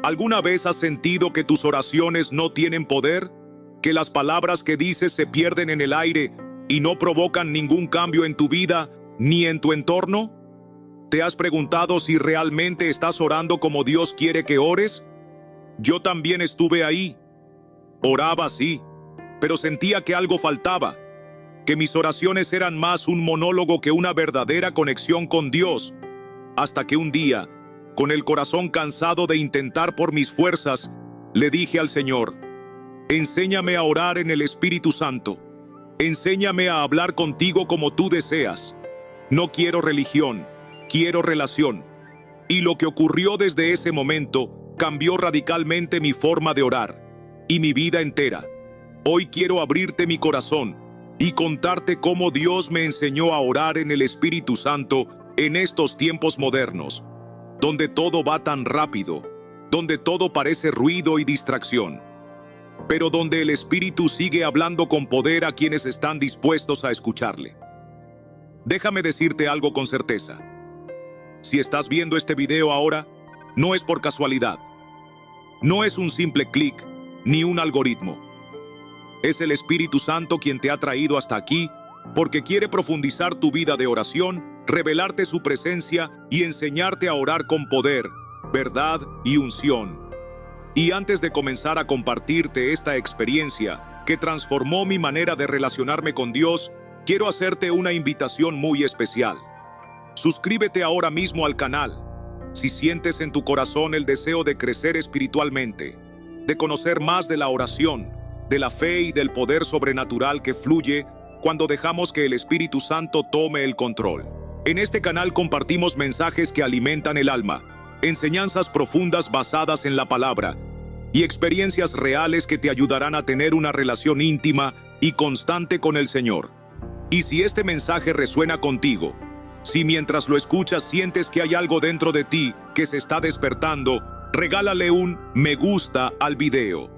¿Alguna vez has sentido que tus oraciones no tienen poder? ¿Que las palabras que dices se pierden en el aire y no provocan ningún cambio en tu vida ni en tu entorno? ¿Te has preguntado si realmente estás orando como Dios quiere que ores? Yo también estuve ahí. Oraba, sí, pero sentía que algo faltaba, que mis oraciones eran más un monólogo que una verdadera conexión con Dios, hasta que un día, con el corazón cansado de intentar por mis fuerzas, le dije al Señor: enséñame a orar en el Espíritu Santo. Enséñame a hablar contigo como tú deseas. No quiero religión, quiero relación. Y lo que ocurrió desde ese momento cambió radicalmente mi forma de orar y mi vida entera. Hoy quiero abrirte mi corazón y contarte cómo Dios me enseñó a orar en el Espíritu Santo en estos tiempos modernos, donde todo va tan rápido, donde todo parece ruido y distracción, pero donde el Espíritu sigue hablando con poder a quienes están dispuestos a escucharle. Déjame decirte algo con certeza. Si estás viendo este video ahora, no es por casualidad. No es un simple clic, ni un algoritmo. Es el Espíritu Santo quien te ha traído hasta aquí, porque quiere profundizar tu vida de oración, revelarte su presencia y enseñarte a orar con poder, verdad y unción. Y antes de comenzar a compartirte esta experiencia que transformó mi manera de relacionarme con Dios, quiero hacerte una invitación muy especial. Suscríbete ahora mismo al canal. Si sientes en tu corazón el deseo de crecer espiritualmente, de conocer más de la oración, de la fe y del poder sobrenatural que fluye cuando dejamos que el Espíritu Santo tome el control. En este canal compartimos mensajes que alimentan el alma, enseñanzas profundas basadas en la palabra y experiencias reales que te ayudarán a tener una relación íntima y constante con el Señor. Y si este mensaje resuena contigo, si mientras lo escuchas sientes que hay algo dentro de ti que se está despertando, regálale un me gusta al video.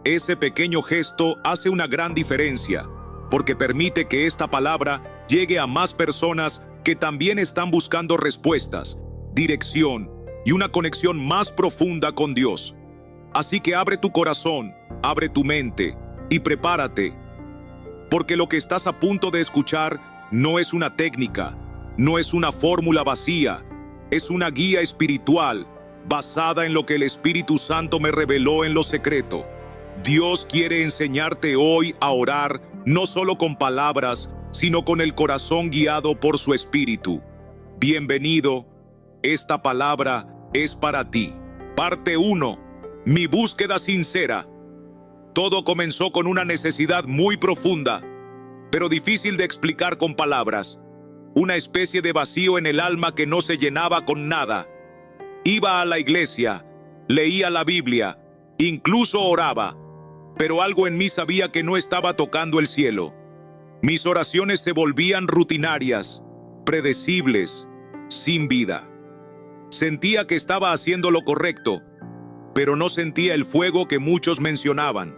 Ese pequeño gesto hace una gran diferencia, porque permite que esta palabra llegue a más personas que también están buscando respuestas, dirección y una conexión más profunda con Dios. Así que abre tu corazón, abre tu mente y prepárate, porque lo que estás a punto de escuchar no es una técnica, no es una fórmula vacía, es una guía espiritual basada en lo que el Espíritu Santo me reveló en lo secreto. Dios quiere enseñarte hoy a orar no solo con palabras, sino con el corazón guiado por su Espíritu. Bienvenido, esta palabra es para ti. Parte 1. Mi búsqueda sincera. Todo comenzó con una necesidad muy profunda, pero difícil de explicar con palabras. Una especie de vacío en el alma que no se llenaba con nada. Iba a la iglesia, leía la Biblia, incluso oraba, pero algo en mí sabía que no estaba tocando el cielo. Mis oraciones se volvían rutinarias, predecibles, sin vida. Sentía que estaba haciendo lo correcto, pero no sentía el fuego que muchos mencionaban.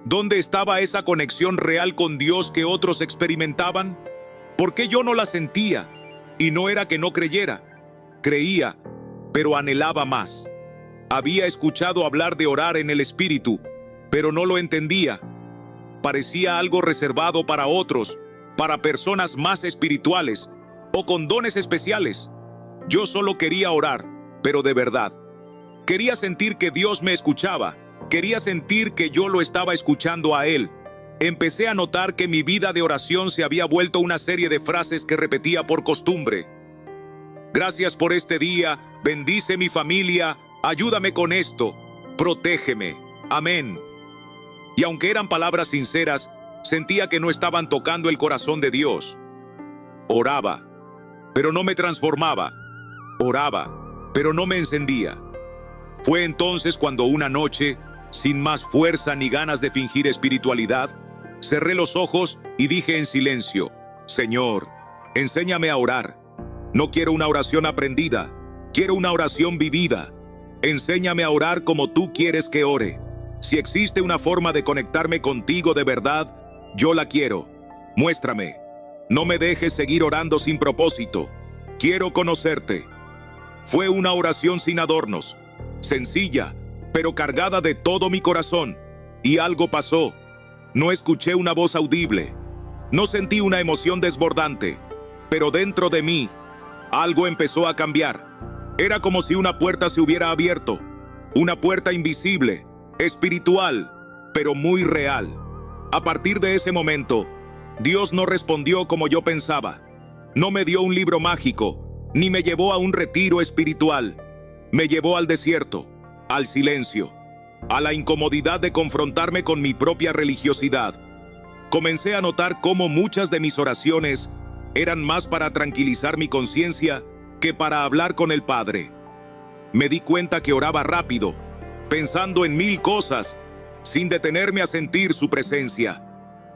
¿Dónde estaba esa conexión real con Dios que otros experimentaban? ¿Por qué yo no la sentía? Y no era que no creyera. Creía, pero anhelaba más. Había escuchado hablar de orar en el Espíritu, pero no lo entendía. Parecía algo reservado para otros, para personas más espirituales o con dones especiales. Yo solo quería orar, pero de verdad. Quería sentir que Dios me escuchaba. Quería sentir que yo lo estaba escuchando a Él. Empecé a notar que mi vida de oración se había vuelto una serie de frases que repetía por costumbre. Gracias por este día, bendice mi familia, ayúdame con esto, protégeme, amén. Y aunque eran palabras sinceras, sentía que no estaban tocando el corazón de Dios. Oraba, pero no me transformaba. Oraba, pero no me encendía. Fue entonces cuando una noche, sin más fuerza ni ganas de fingir espiritualidad, cerré los ojos y dije en silencio: Señor, enséñame a orar. No quiero una oración aprendida, quiero una oración vivida. Enséñame a orar como tú quieres que ore. Si existe una forma de conectarme contigo de verdad, yo la quiero. Muéstrame. No me dejes seguir orando sin propósito. Quiero conocerte. Fue una oración sin adornos, sencilla, pero cargada de todo mi corazón. Y algo pasó. No escuché una voz audible. No sentí una emoción desbordante. Pero dentro de mí, algo empezó a cambiar. Era como si una puerta se hubiera abierto. Una puerta invisible, espiritual, pero muy real. A partir de ese momento, Dios no respondió como yo pensaba. No me dio un libro mágico, ni me llevó a un retiro espiritual. Me llevó al desierto, al silencio, a la incomodidad de confrontarme con mi propia religiosidad. Comencé a notar cómo muchas de mis oraciones eran más para tranquilizar mi conciencia que para hablar con el Padre. Me di cuenta que oraba rápido, pensando en mil cosas, sin detenerme a sentir su presencia.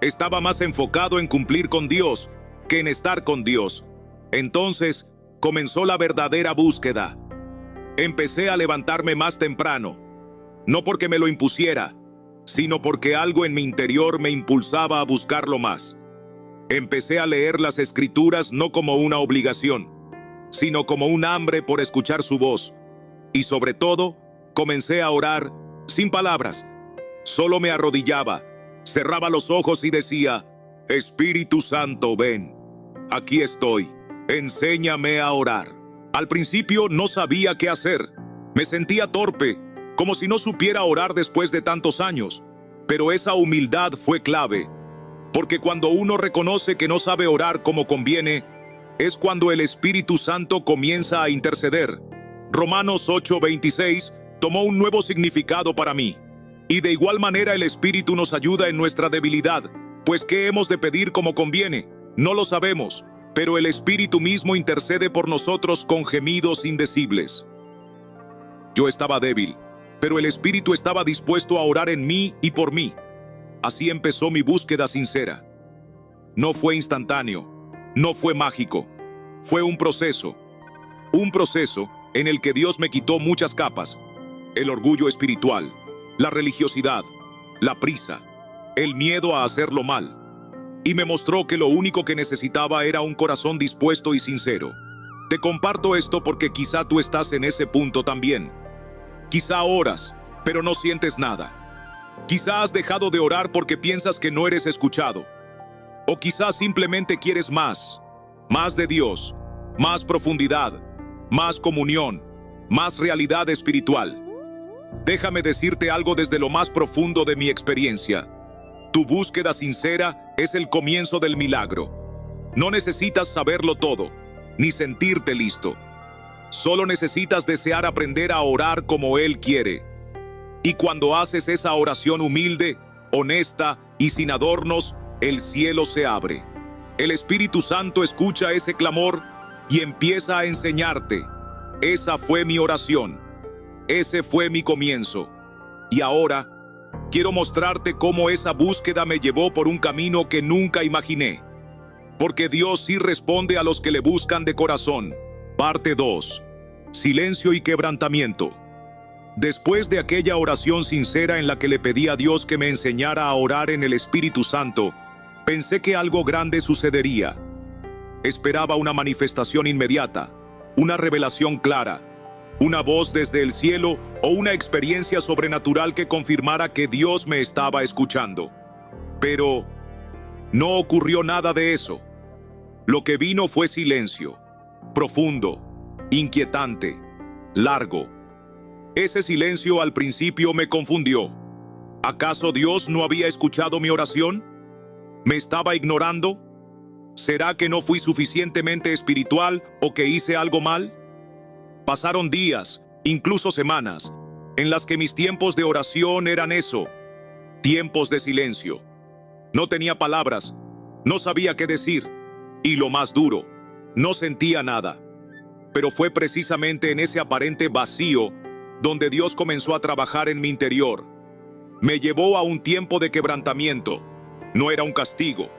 Estaba más enfocado en cumplir con Dios que en estar con Dios. Entonces comenzó la verdadera búsqueda. Empecé a levantarme más temprano, no porque me lo impusiera, sino porque algo en mi interior me impulsaba a buscarlo más. Empecé a leer las Escrituras no como una obligación, sino como un hambre por escuchar su voz. Y sobre todo, comencé a orar sin palabras. Solo me arrodillaba, cerraba los ojos y decía: Espíritu Santo, ven. Aquí estoy. Enséñame a orar. Al principio no sabía qué hacer. Me sentía torpe, como si no supiera orar después de tantos años. Pero esa humildad fue clave, porque cuando uno reconoce que no sabe orar como conviene, es cuando el Espíritu Santo comienza a interceder. Romanos 8:26 tomó un nuevo significado para mí. Y de igual manera el Espíritu nos ayuda en nuestra debilidad, pues ¿qué hemos de pedir como conviene? No lo sabemos, pero el Espíritu mismo intercede por nosotros con gemidos indecibles. Yo estaba débil, pero el Espíritu estaba dispuesto a orar en mí y por mí. Así empezó mi búsqueda sincera. No fue instantáneo, no fue mágico, fue un proceso en el que Dios me quitó muchas capas: el orgullo espiritual, la religiosidad, la prisa, el miedo a hacerlo mal, y me mostró que lo único que necesitaba era un corazón dispuesto y sincero. Te comparto esto porque quizá tú estás en ese punto también. Quizá oras, pero no sientes nada. Quizá has dejado de orar porque piensas que no eres escuchado. O quizá simplemente quieres más de Dios, más profundidad, más comunión, más realidad espiritual. Déjame decirte algo desde lo más profundo de mi experiencia. Tu búsqueda sincera es el comienzo del milagro. No necesitas saberlo todo, ni sentirte listo. Solo necesitas desear aprender a orar como Él quiere. Y cuando haces esa oración humilde, honesta y sin adornos, el cielo se abre. El Espíritu Santo escucha ese clamor y empieza a enseñarte. Esa fue mi oración. Ese fue mi comienzo. Y ahora quiero mostrarte cómo esa búsqueda me llevó por un camino que nunca imaginé. Porque Dios sí responde a los que le buscan de corazón. Parte 2. Silencio y quebrantamiento. Después de aquella oración sincera en la que le pedí a Dios que me enseñara a orar en el Espíritu Santo, pensé que algo grande sucedería. Esperaba una manifestación inmediata, una revelación clara, una voz desde el cielo o una experiencia sobrenatural que confirmara que Dios me estaba escuchando. Pero no ocurrió nada de eso. Lo que vino fue silencio, profundo, inquietante, largo. Ese silencio al principio me confundió. ¿Acaso Dios no había escuchado mi oración? ¿Me estaba ignorando? ¿Será que no fui suficientemente espiritual o que hice algo mal? Pasaron días, incluso semanas, en las que mis tiempos de oración eran eso, tiempos de silencio. No tenía palabras, no sabía qué decir, y lo más duro, no sentía nada. Pero fue precisamente en ese aparente vacío donde Dios comenzó a trabajar en mi interior. Me llevó a un tiempo de quebrantamiento. No era un castigo,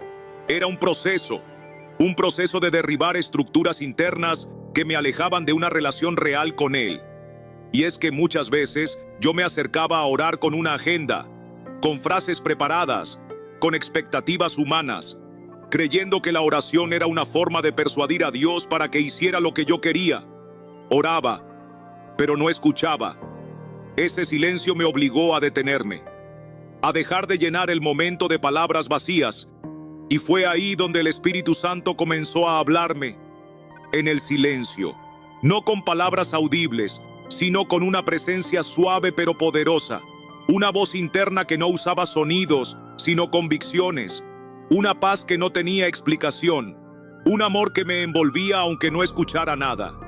era un proceso de derribar estructuras internas que me alejaban de una relación real con Él. Y es que muchas veces yo me acercaba a orar con una agenda, con frases preparadas, con expectativas humanas, creyendo que la oración era una forma de persuadir a Dios para que hiciera lo que yo quería. Oraba, pero no escuchaba. Ese silencio me obligó a detenerme, a dejar de llenar el momento de palabras vacías, y fue ahí donde el Espíritu Santo comenzó a hablarme, en el silencio, no con palabras audibles, sino con una presencia suave pero poderosa, una voz interna que no usaba sonidos, sino convicciones, una paz que no tenía explicación, un amor que me envolvía aunque no escuchara nada.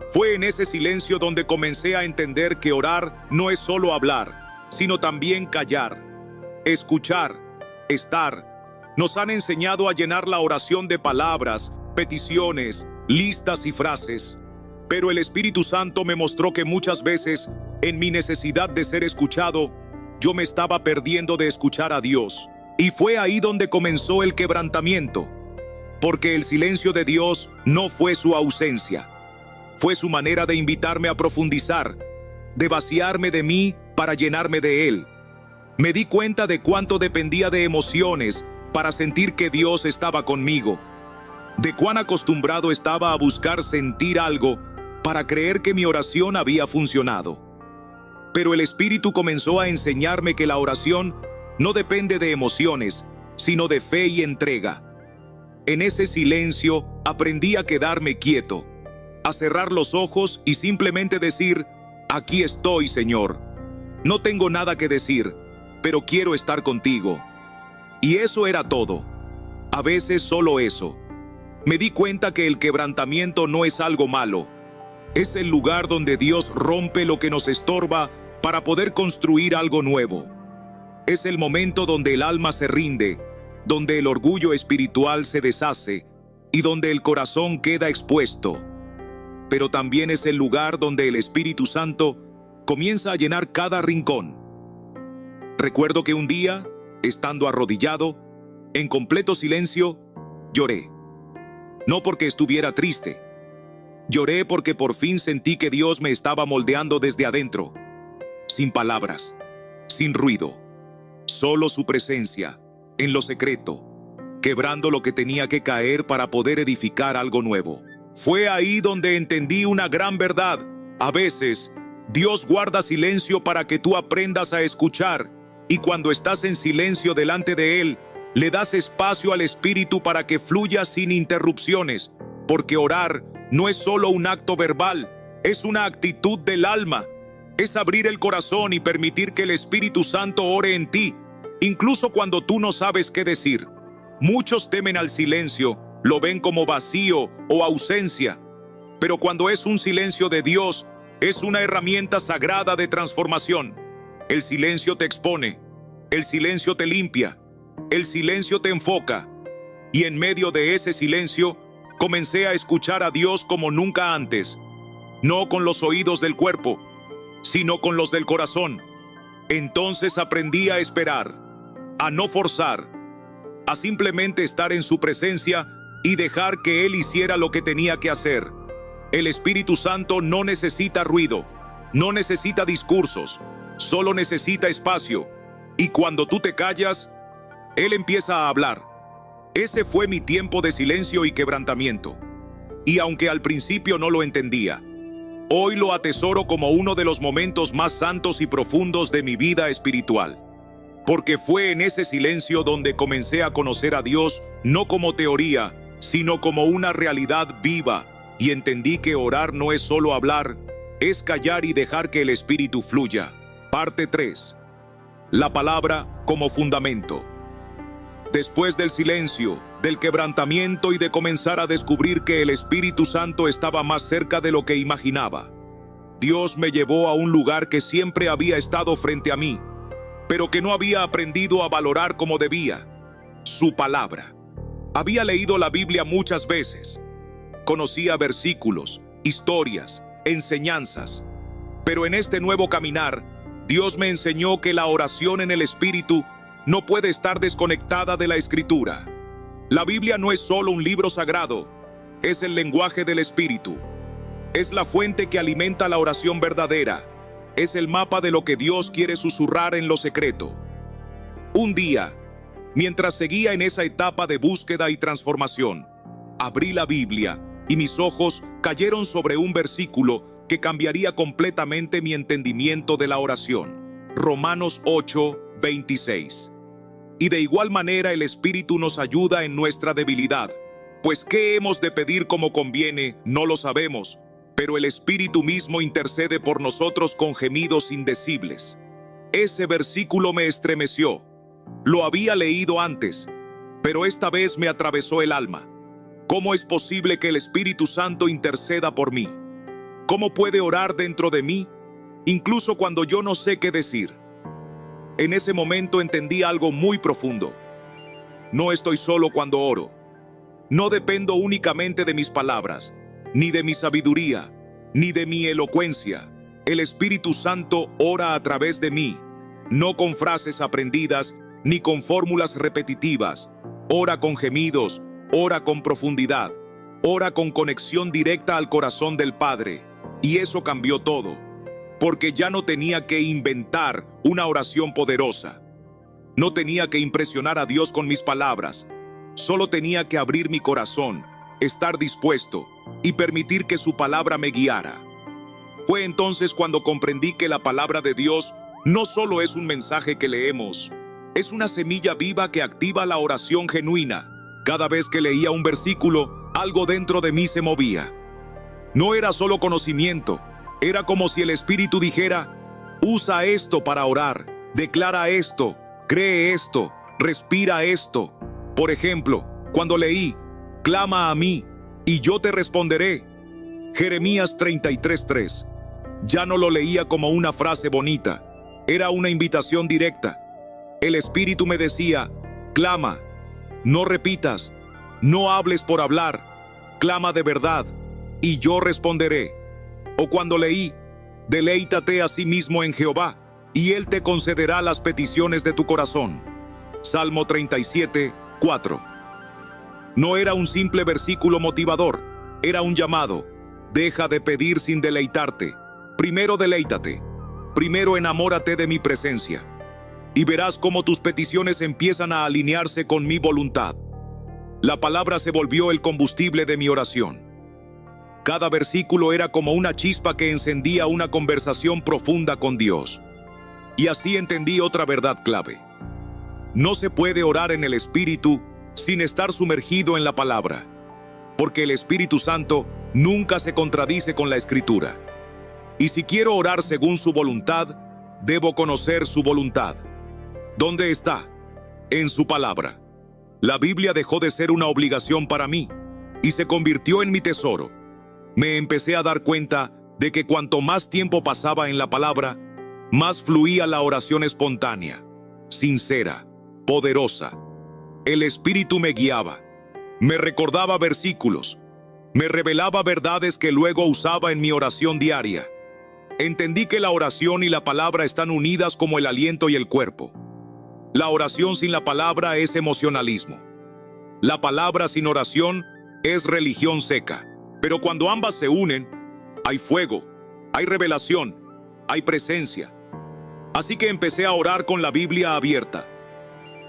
Fue en ese silencio donde comencé a entender que orar no es solo hablar, sino también callar, escuchar, estar. Nos han enseñado a llenar la oración de palabras, peticiones, listas y frases. Pero el Espíritu Santo me mostró que muchas veces, en mi necesidad de ser escuchado, yo me estaba perdiendo de escuchar a Dios. Y fue ahí donde comenzó el quebrantamiento. Porque el silencio de Dios no fue su ausencia. Fue su manera de invitarme a profundizar, de vaciarme de mí para llenarme de Él. Me di cuenta de cuánto dependía de emociones para sentir que Dios estaba conmigo. De cuán acostumbrado estaba a buscar sentir algo para creer que mi oración había funcionado. Pero el Espíritu comenzó a enseñarme que la oración no depende de emociones, sino de fe y entrega. En ese silencio aprendí a quedarme quieto, a cerrar los ojos y simplemente decir: aquí estoy, Señor. No tengo nada que decir, pero quiero estar contigo. Y eso era todo. A veces solo eso. Me di cuenta que el quebrantamiento no es algo malo. Es el lugar donde Dios rompe lo que nos estorba para poder construir algo nuevo. Es el momento donde el alma se rinde, donde el orgullo espiritual se deshace y donde el corazón queda expuesto. Pero también es el lugar donde el Espíritu Santo comienza a llenar cada rincón. Recuerdo que un día, estando arrodillado, en completo silencio, lloré. No porque estuviera triste. Lloré porque por fin sentí que Dios me estaba moldeando desde adentro, sin palabras, sin ruido, solo su presencia, en lo secreto, quebrando lo que tenía que caer para poder edificar algo nuevo. Fue ahí donde entendí una gran verdad. A veces, Dios guarda silencio para que tú aprendas a escuchar, y cuando estás en silencio delante de Él, le das espacio al Espíritu para que fluya sin interrupciones, porque orar no es solo un acto verbal, es una actitud del alma. Es abrir el corazón y permitir que el Espíritu Santo ore en ti, incluso cuando tú no sabes qué decir. Muchos temen al silencio, lo ven como vacío o ausencia, pero cuando es un silencio de Dios, es una herramienta sagrada de transformación. El silencio te expone, el silencio te limpia, el silencio te enfoca, y en medio de ese silencio, comencé a escuchar a Dios como nunca antes, no con los oídos del cuerpo, sino con los del corazón. Entonces aprendí a esperar, a no forzar, a simplemente estar en su presencia y dejar que Él hiciera lo que tenía que hacer. El Espíritu Santo no necesita ruido, no necesita discursos, solo necesita espacio. Y cuando tú te callas, Él empieza a hablar. Ese fue mi tiempo de silencio y quebrantamiento. Y aunque al principio no lo entendía, hoy lo atesoro como uno de los momentos más santos y profundos de mi vida espiritual. Porque fue en ese silencio donde comencé a conocer a Dios no como teoría, sino como una realidad viva, y entendí que orar no es solo hablar, es callar y dejar que el Espíritu fluya. Parte 3. La palabra como fundamento. Después del silencio, del quebrantamiento y de comenzar a descubrir que el Espíritu Santo estaba más cerca de lo que imaginaba, Dios me llevó a un lugar que siempre había estado frente a mí, pero que no había aprendido a valorar como debía: su palabra. Había leído la Biblia muchas veces, conocía versículos, historias, enseñanzas, pero en este nuevo caminar, Dios me enseñó que la oración en el Espíritu no puede estar desconectada de la Escritura. La Biblia no es solo un libro sagrado, es el lenguaje del Espíritu. Es la fuente que alimenta la oración verdadera. Es el mapa de lo que Dios quiere susurrar en lo secreto. Un día, mientras seguía en esa etapa de búsqueda y transformación, abrí la Biblia y mis ojos cayeron sobre un versículo que cambiaría completamente mi entendimiento de la oración. Romanos 8, 26. Y de igual manera el Espíritu nos ayuda en nuestra debilidad, pues qué hemos de pedir como conviene, no lo sabemos, pero el Espíritu mismo intercede por nosotros con gemidos indecibles. Ese versículo me estremeció. Lo había leído antes, pero esta vez me atravesó el alma. ¿Cómo es posible que el Espíritu Santo interceda por mí? ¿Cómo puede orar dentro de mí, incluso cuando yo no sé qué decir? En ese momento entendí algo muy profundo. No estoy solo cuando oro. No dependo únicamente de mis palabras, ni de mi sabiduría, ni de mi elocuencia. El Espíritu Santo ora a través de mí, no con frases aprendidas, ni con fórmulas repetitivas. Ora con gemidos, ora con profundidad, ora con conexión directa al corazón del Padre. Y eso cambió todo, porque ya no tenía que inventar una oración poderosa. No tenía que impresionar a Dios con mis palabras. Solo tenía que abrir mi corazón, estar dispuesto y permitir que su palabra me guiara. Fue entonces cuando comprendí que la palabra de Dios no solo es un mensaje que leemos, es una semilla viva que activa la oración genuina. Cada vez que leía un versículo, algo dentro de mí se movía. No era solo conocimiento, era como si el Espíritu dijera: usa esto para orar, declara esto, cree esto, respira esto. Por ejemplo, cuando leí: clama a mí, y yo te responderé. Jeremías 33:3. Ya no lo leía como una frase bonita, era una invitación directa. El Espíritu me decía: clama, no repitas, no hables por hablar, clama de verdad, y yo responderé. O cuando leí: deleítate a sí mismo en Jehová, y Él te concederá las peticiones de tu corazón. Salmo 37:4. No era un simple versículo motivador, era un llamado. Deja de pedir sin deleitarte. Primero deleítate. Primero enamórate de mi presencia. Y verás cómo tus peticiones empiezan a alinearse con mi voluntad. La palabra se volvió el combustible de mi oración. Cada versículo era como una chispa que encendía una conversación profunda con Dios. Y así entendí otra verdad clave. No se puede orar en el Espíritu sin estar sumergido en la palabra, porque el Espíritu Santo nunca se contradice con la Escritura. Y si quiero orar según su voluntad, debo conocer su voluntad. ¿Dónde está? En su palabra. La Biblia dejó de ser una obligación para mí y se convirtió en mi tesoro. Me empecé a dar cuenta de que cuanto más tiempo pasaba en la palabra, más fluía la oración espontánea, sincera, poderosa. El Espíritu me guiaba, me recordaba versículos, me revelaba verdades que luego usaba en mi oración diaria. Entendí que la oración y la palabra están unidas como el aliento y el cuerpo. La oración sin la palabra es emocionalismo. La palabra sin oración es religión seca. Pero cuando ambas se unen, hay fuego, hay revelación, hay presencia. Así que empecé a orar con la Biblia abierta.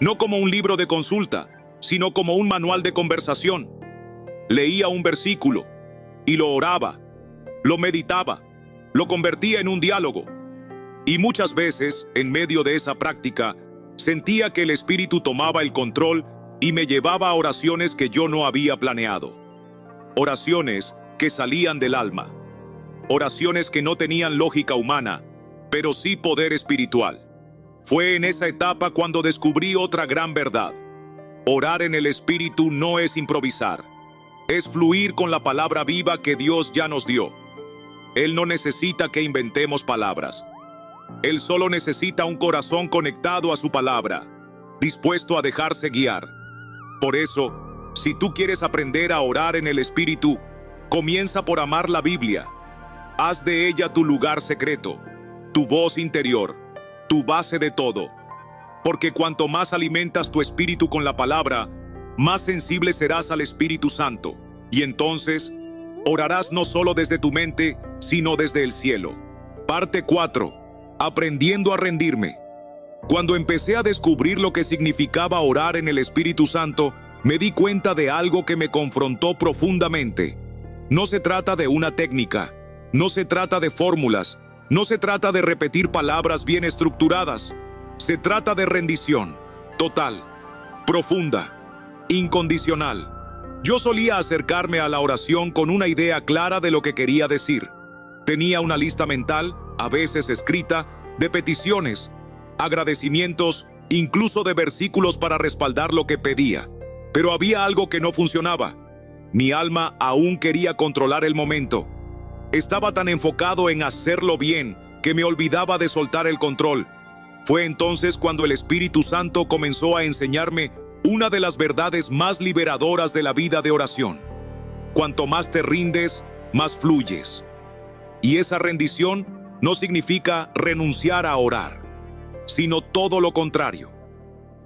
No como un libro de consulta, sino como un manual de conversación. Leía un versículo y lo oraba, lo meditaba, lo convertía en un diálogo. Y muchas veces, en medio de esa práctica, sentía que el Espíritu tomaba el control y me llevaba a oraciones que yo no había planeado. Oraciones que salían del alma. Oraciones que no tenían lógica humana, pero sí poder espiritual. Fue en esa etapa cuando descubrí otra gran verdad. Orar en el Espíritu no es improvisar. Es fluir con la palabra viva que Dios ya nos dio. Él no necesita que inventemos palabras. Él solo necesita un corazón conectado a su palabra, dispuesto a dejarse guiar. Por eso, si tú quieres aprender a orar en el Espíritu, comienza por amar la Biblia. Haz de ella tu lugar secreto, tu voz interior, tu base de todo. Porque cuanto más alimentas tu espíritu con la palabra, más sensible serás al Espíritu Santo. Y entonces, orarás no solo desde tu mente, sino desde el cielo. Parte 4. Aprendiendo a rendirme. Cuando empecé a descubrir lo que significaba orar en el Espíritu Santo, me di cuenta de algo que me confrontó profundamente. No se trata de una técnica, No se trata de fórmulas, no se trata de repetir palabras bien estructuradas. Se trata de rendición, total, profunda, incondicional. Yo solía acercarme a la oración con una idea clara de lo que quería decir. Tenía una lista mental, a veces escrita, de peticiones, agradecimientos, incluso de versículos para respaldar lo que pedía. Pero había algo que no funcionaba. Mi alma aún quería controlar el momento. Estaba tan enfocado en hacerlo bien que me olvidaba de soltar el control. Fue entonces cuando el Espíritu Santo comenzó a enseñarme una de las verdades más liberadoras de la vida de oración. Cuanto más te rindes, más fluyes. Y esa rendición no significa renunciar a orar, sino todo lo contrario.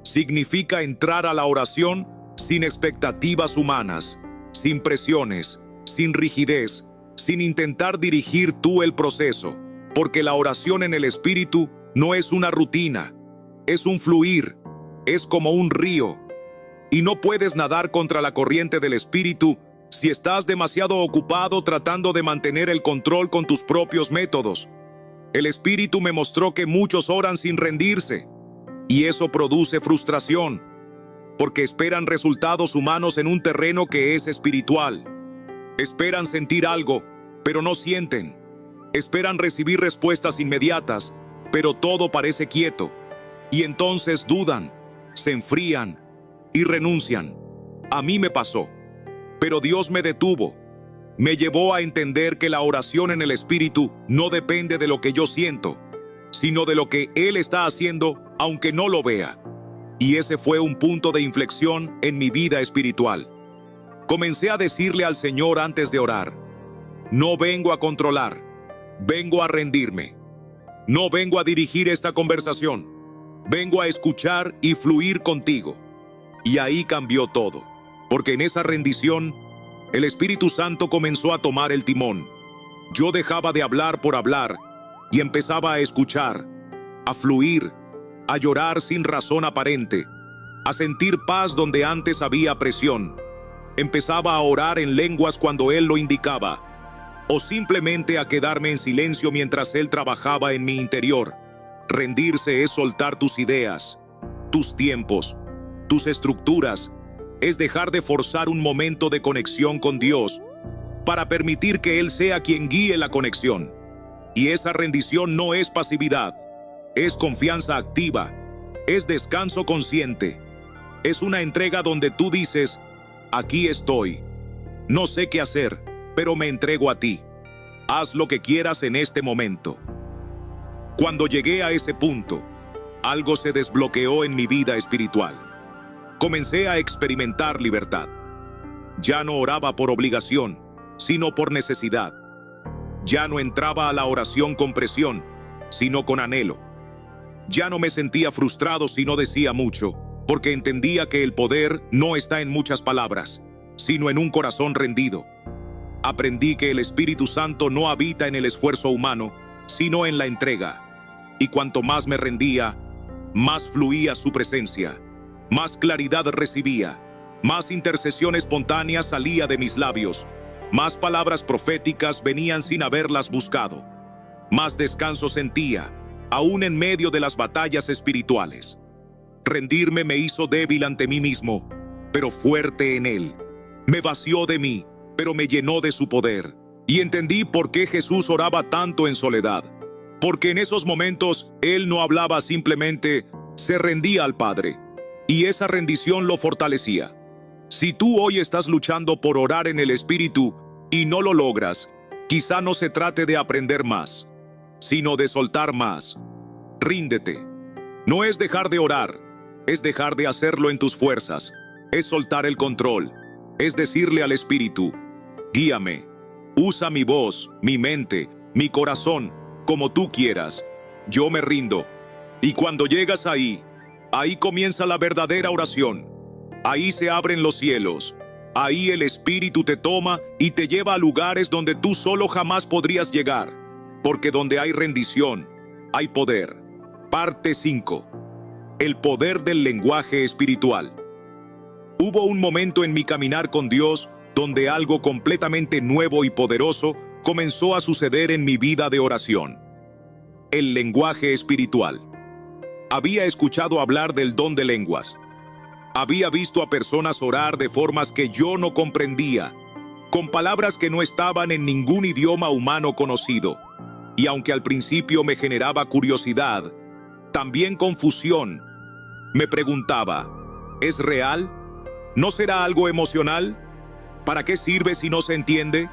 Significa entrar a la oración sin expectativas humanas, sin presiones, sin rigidez, sin intentar dirigir tú el proceso, porque la oración en el Espíritu no es una rutina, es un fluir, es como un río. Y no puedes nadar contra la corriente del Espíritu si estás demasiado ocupado tratando de mantener el control con tus propios métodos. El Espíritu me mostró que muchos oran sin rendirse, y eso produce frustración, porque esperan resultados humanos en un terreno que es espiritual. Esperan sentir algo, pero no sienten. Esperan recibir respuestas inmediatas, pero todo parece quieto. Y entonces dudan, se enfrían y renuncian. A mí me pasó, pero Dios me detuvo. Me llevó a entender que la oración en el Espíritu no depende de lo que yo siento, sino de lo que Él está haciendo, aunque no lo vea. Y ese fue un punto de inflexión en mi vida espiritual. Comencé a decirle al Señor antes de orar: no vengo a controlar, vengo a rendirme. No vengo a dirigir esta conversación, vengo a escuchar y fluir contigo. Y ahí cambió todo, porque en esa rendición, el Espíritu Santo comenzó a tomar el timón. Yo dejaba de hablar por hablar y empezaba a escuchar, a fluir, a llorar sin razón aparente, a sentir paz donde antes había presión. Empezaba a orar en lenguas cuando Él lo indicaba, o simplemente a quedarme en silencio mientras Él trabajaba en mi interior. Rendirse es soltar tus ideas, tus tiempos, tus estructuras. Es dejar de forzar un momento de conexión con Dios para permitir que Él sea quien guíe la conexión. Y esa rendición no es pasividad, es confianza activa, es descanso consciente. Es una entrega donde tú dices: aquí estoy, no sé qué hacer, pero me entrego a ti. Haz lo que quieras en este momento. Cuando llegué a ese punto, algo se desbloqueó en mi vida espiritual. Comencé a experimentar libertad. Ya no oraba por obligación, sino por necesidad. Ya no entraba a la oración con presión, sino con anhelo. Ya no me sentía frustrado si no decía mucho, porque entendía que el poder no está en muchas palabras, sino en un corazón rendido. Aprendí que el Espíritu Santo no habita en el esfuerzo humano, sino en la entrega. Y cuanto más me rendía, más fluía su presencia, más claridad recibía, más intercesión espontánea salía de mis labios, más palabras proféticas venían sin haberlas buscado, más descanso sentía, aún en medio de las batallas espirituales. Rendirme me hizo débil ante mí mismo, pero fuerte en Él. Me vació de mí, pero me llenó de su poder. Y entendí por qué Jesús oraba tanto en soledad. Porque en esos momentos Él no hablaba simplemente, se rendía al Padre. Y esa rendición lo fortalecía. Si tú hoy estás luchando por orar en el Espíritu y no lo logras, quizá no se trate de aprender más, sino de soltar más. Ríndete. No es dejar de orar, es dejar de hacerlo en tus fuerzas, es soltar el control, es decirle al Espíritu: guíame, usa mi voz, mi mente, mi corazón, como tú quieras. Yo me rindo. Y cuando llegas ahí comienza la verdadera oración. Ahí se abren los cielos. Ahí el Espíritu te toma y te lleva a lugares donde tú solo jamás podrías llegar. Porque donde hay rendición, hay poder. Parte 5. El poder del lenguaje espiritual. Hubo un momento en mi caminar con Dios donde algo completamente nuevo y poderoso comenzó a suceder en mi vida de oración. El lenguaje espiritual. Había escuchado hablar del don de lenguas. Había visto a personas orar de formas que yo no comprendía, con palabras que no estaban en ningún idioma humano conocido. Y aunque al principio me generaba curiosidad, también confusión, me preguntaba, ¿es real? ¿No será algo emocional? ¿Para qué sirve si no se entiende?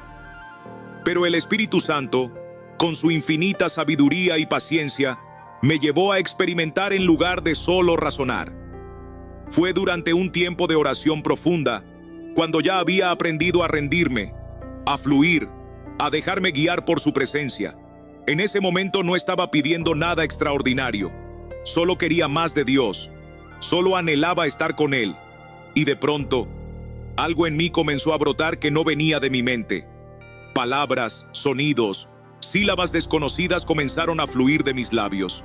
Pero el Espíritu Santo, con su infinita sabiduría y paciencia, me llevó a experimentar en lugar de solo razonar. Fue durante un tiempo de oración profunda, cuando ya había aprendido a rendirme, a fluir, a dejarme guiar por su presencia. En ese momento no estaba pidiendo nada extraordinario, solo quería más de Dios, solo anhelaba estar con Él. Y de pronto, algo en mí comenzó a brotar que no venía de mi mente. Palabras, sonidos, sílabas desconocidas comenzaron a fluir de mis labios.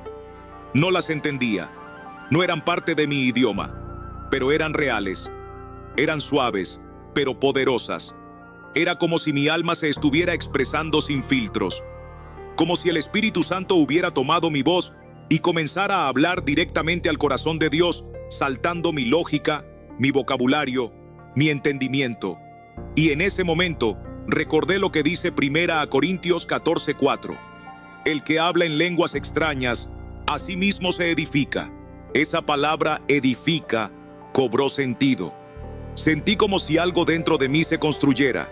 No las entendía, no eran parte de mi idioma, pero eran reales. Eran suaves, pero poderosas. Era como si mi alma se estuviera expresando sin filtros. Como si el Espíritu Santo hubiera tomado mi voz y comenzara a hablar directamente al corazón de Dios, saltando mi lógica, mi vocabulario, mi entendimiento. Y en ese momento recordé lo que dice 1 Corintios 14:4. El que habla en lenguas extrañas, a sí mismo se edifica. Esa palabra edifica cobró sentido. Sentí como si algo dentro de mí se construyera,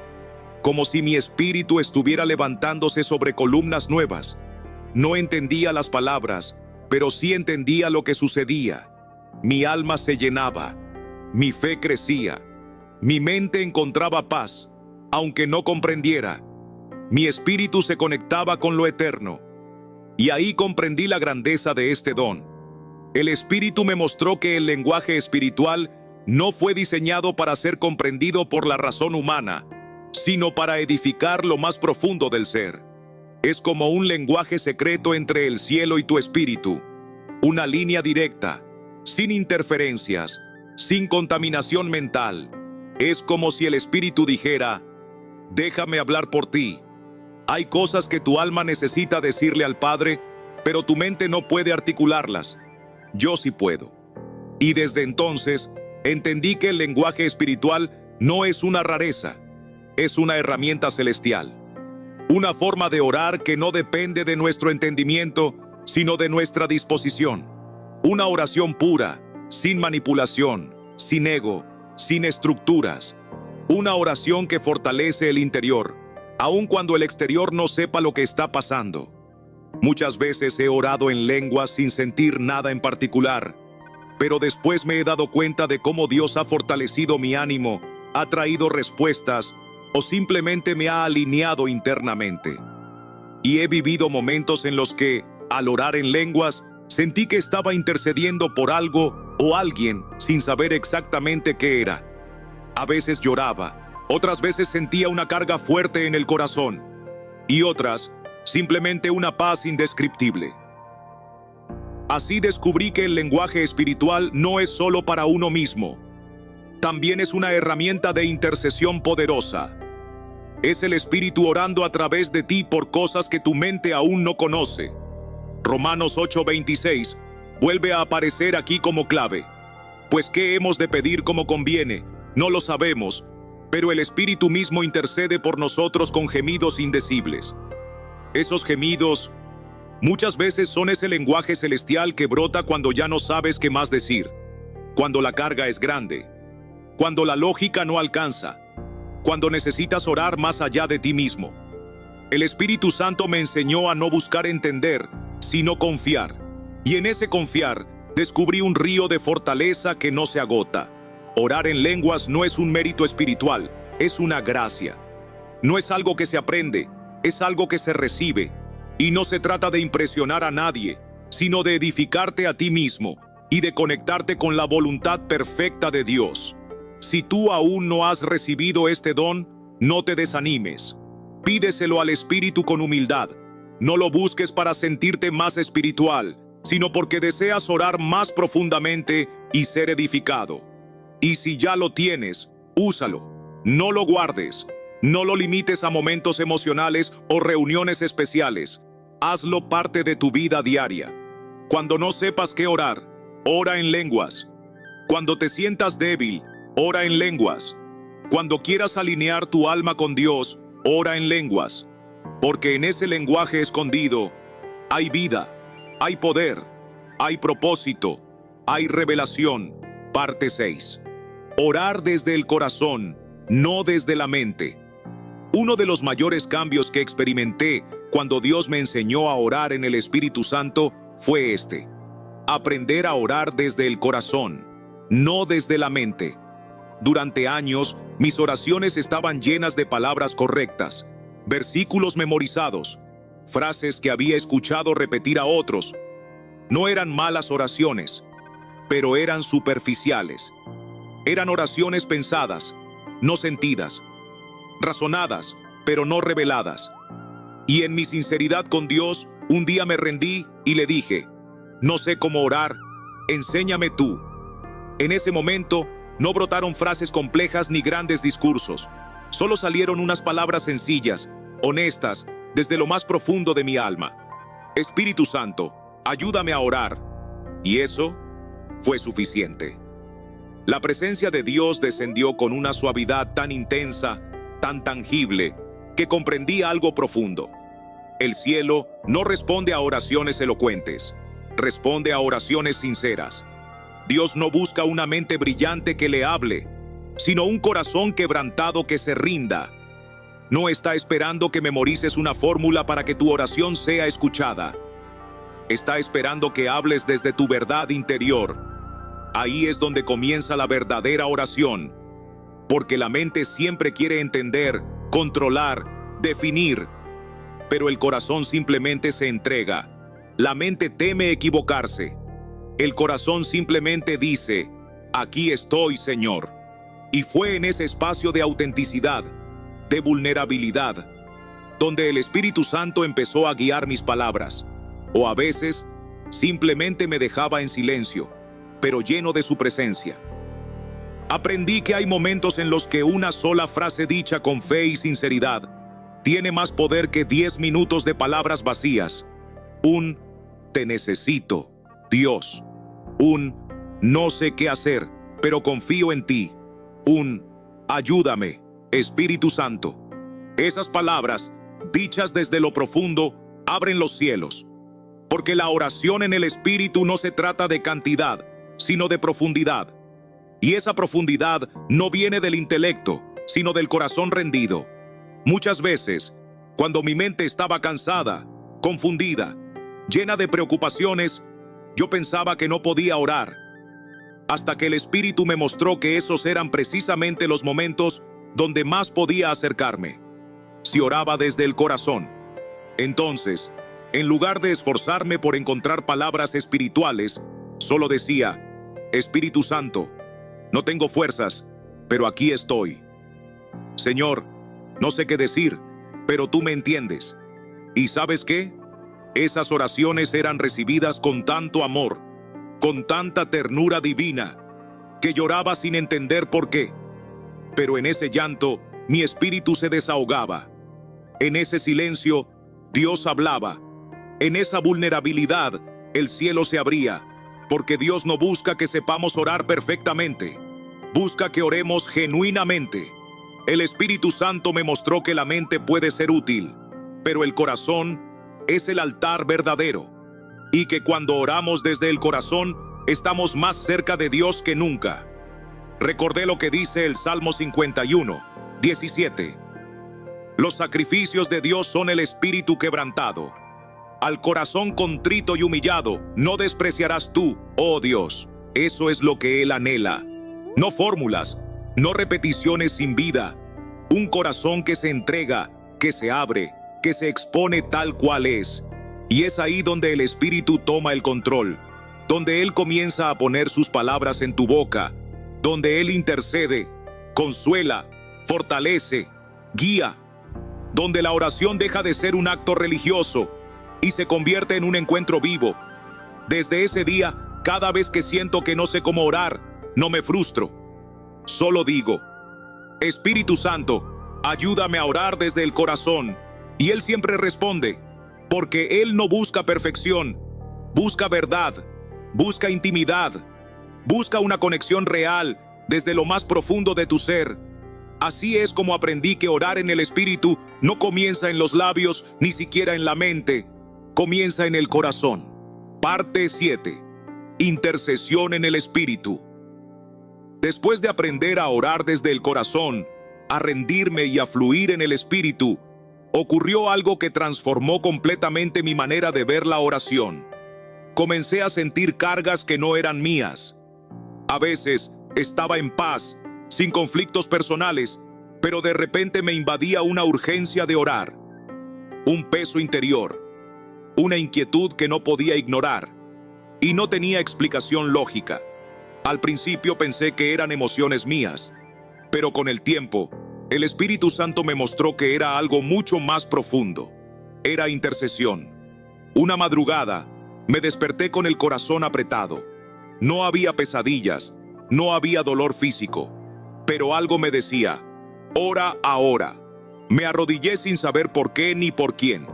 como si mi espíritu estuviera levantándose sobre columnas nuevas. No entendía las palabras, pero sí entendía lo que sucedía. Mi alma se llenaba, mi fe crecía, mi mente encontraba paz, aunque no comprendiera. Mi espíritu se conectaba con lo eterno. Y ahí comprendí la grandeza de este don. El Espíritu me mostró que el lenguaje espiritual no fue diseñado para ser comprendido por la razón humana, sino para edificar lo más profundo del ser. Es como un lenguaje secreto entre el cielo y tu espíritu, una línea directa, sin interferencias, sin contaminación mental. Es como si el espíritu dijera, déjame hablar por ti. Hay cosas que tu alma necesita decirle al Padre, pero tu mente no puede articularlas. Yo sí puedo. Y desde entonces, entendí que el lenguaje espiritual no es una rareza, es una herramienta celestial. Una forma de orar que no depende de nuestro entendimiento, sino de nuestra disposición. Una oración pura, sin manipulación, sin ego, sin estructuras. Una oración que fortalece el interior, aun cuando el exterior no sepa lo que está pasando. Muchas veces he orado en lenguas sin sentir nada en particular, pero después me he dado cuenta de cómo Dios ha fortalecido mi ánimo, ha traído respuestas o simplemente me ha alineado internamente. Y he vivido momentos en los que, al orar en lenguas, sentí que estaba intercediendo por algo o alguien sin saber exactamente qué era. A veces lloraba, otras veces sentía una carga fuerte en el corazón, y otras, simplemente una paz indescriptible. Así descubrí que el lenguaje espiritual no es solo para uno mismo. También es una herramienta de intercesión poderosa. Es el Espíritu orando a través de ti por cosas que tu mente aún no conoce. Romanos 8:26 vuelve a aparecer aquí como clave. Pues ¿qué hemos de pedir como conviene? No lo sabemos, pero el Espíritu mismo intercede por nosotros con gemidos indecibles. Esos gemidos muchas veces son ese lenguaje celestial que brota cuando ya no sabes qué más decir, cuando la carga es grande, cuando la lógica no alcanza, cuando necesitas orar más allá de ti mismo. El Espíritu Santo me enseñó a no buscar entender, sino confiar. Y en ese confiar, descubrí un río de fortaleza que no se agota. Orar en lenguas no es un mérito espiritual, es una gracia. No es algo que se aprende, es algo que se recibe. Y no se trata de impresionar a nadie, sino de edificarte a ti mismo y de conectarte con la voluntad perfecta de Dios. Si tú aún no has recibido este don, no te desanimes. Pídeselo al Espíritu con humildad. No lo busques para sentirte más espiritual, sino porque deseas orar más profundamente y ser edificado. Y si ya lo tienes, úsalo. No lo guardes. No lo limites a momentos emocionales o reuniones especiales. Hazlo parte de tu vida diaria. Cuando no sepas qué orar, ora en lenguas. Cuando te sientas débil, ora en lenguas. Cuando quieras alinear tu alma con Dios, ora en lenguas. Porque en ese lenguaje escondido hay vida, hay poder, hay propósito, hay revelación. Parte 6. Orar desde el corazón, no desde la mente. Uno de los mayores cambios que experimenté cuando Dios me enseñó a orar en el Espíritu Santo fue este: aprender a orar desde el corazón, no desde la mente. Durante años, mis oraciones estaban llenas de palabras correctas, versículos memorizados, frases que había escuchado repetir a otros. No eran malas oraciones, pero eran superficiales. Eran oraciones pensadas, no sentidas, razonadas, pero no reveladas. Y en mi sinceridad con Dios, un día me rendí y le dije: no sé cómo orar, enséñame tú. En ese momento, no brotaron frases complejas ni grandes discursos. Solo salieron unas palabras sencillas, honestas, desde lo más profundo de mi alma: Espíritu Santo, ayúdame a orar. Y eso fue suficiente. La presencia de Dios descendió con una suavidad tan intensa, tan tangible, que comprendí algo profundo. El cielo no responde a oraciones elocuentes, responde a oraciones sinceras. Dios no busca una mente brillante que le hable, sino un corazón quebrantado que se rinda. No está esperando que memorices una fórmula para que tu oración sea escuchada. Está esperando que hables desde tu verdad interior. Ahí es donde comienza la verdadera oración, porque la mente siempre quiere entender, controlar, definir, pero el corazón simplemente se entrega. La mente teme equivocarse. El corazón simplemente dice: aquí estoy, Señor. Y fue en ese espacio de autenticidad, de vulnerabilidad, donde el Espíritu Santo empezó a guiar mis palabras. O a veces, simplemente me dejaba en silencio, pero lleno de su presencia. Aprendí que hay momentos en los que una sola frase dicha con fe y sinceridad tiene más poder que 10 minutos de palabras vacías. Un "te necesito, Dios". Un "no sé qué hacer, pero confío en ti". Un "ayúdame, Espíritu Santo". Esas palabras, dichas desde lo profundo, abren los cielos. Porque la oración en el Espíritu no se trata de cantidad, sino de profundidad. Y esa profundidad no viene del intelecto, sino del corazón rendido. Muchas veces, cuando mi mente estaba cansada, confundida, llena de preocupaciones, yo pensaba que no podía orar, hasta que el Espíritu me mostró que esos eran precisamente los momentos donde más podía acercarme, si oraba desde el corazón. Entonces, en lugar de esforzarme por encontrar palabras espirituales, solo decía: Espíritu Santo, no tengo fuerzas, pero aquí estoy. Señor, no sé qué decir, pero tú me entiendes. ¿Y sabes qué? Esas oraciones eran recibidas con tanto amor, con tanta ternura divina, que lloraba sin entender por qué. Pero en ese llanto, mi espíritu se desahogaba. En ese silencio, Dios hablaba. En esa vulnerabilidad, el cielo se abría, porque Dios no busca que sepamos orar perfectamente, busca que oremos genuinamente. El Espíritu Santo me mostró que la mente puede ser útil, pero el corazón es el altar verdadero, y que cuando oramos desde el corazón, estamos más cerca de Dios que nunca. Recordé lo que dice el Salmo 51, 17. Los sacrificios de Dios son el espíritu quebrantado. Al corazón contrito y humillado no despreciarás tú, oh Dios. Eso es lo que Él anhela. No fórmulas, no repeticiones sin vida. Un corazón que se entrega, que se abre, que se expone tal cual es. Y es ahí donde el Espíritu toma el control, donde Él comienza a poner sus palabras en tu boca, donde Él intercede, consuela, fortalece, guía, donde la oración deja de ser un acto religioso y se convierte en un encuentro vivo. Desde ese día, cada vez que siento que no sé cómo orar, no me frustro. Solo digo: Espíritu Santo, Ayúdame a orar desde el corazón. Y Él siempre responde, porque Él no busca perfección, busca verdad, busca intimidad, busca una conexión real desde lo más profundo de tu ser. Así es como aprendí que orar en el Espíritu no comienza en los labios, ni siquiera en la mente, comienza en el corazón. Parte 7. Intercesión en el Espíritu. Después de aprender a orar desde el corazón, a rendirme y a fluir en el Espíritu, ocurrió algo que transformó completamente mi manera de ver la oración. Comencé a sentir cargas que no eran mías. A veces estaba en paz, sin conflictos personales, pero de repente me invadía una urgencia de orar, un peso interior, una inquietud que no podía ignorar, y no tenía explicación lógica. Al principio pensé que eran emociones mías, pero con el tiempo, el Espíritu Santo me mostró que era algo mucho más profundo. Era intercesión. Una madrugada, me desperté con el corazón apretado. No había pesadillas, no había dolor físico, pero algo me decía, ora ahora. Me arrodillé sin saber por qué ni por quién,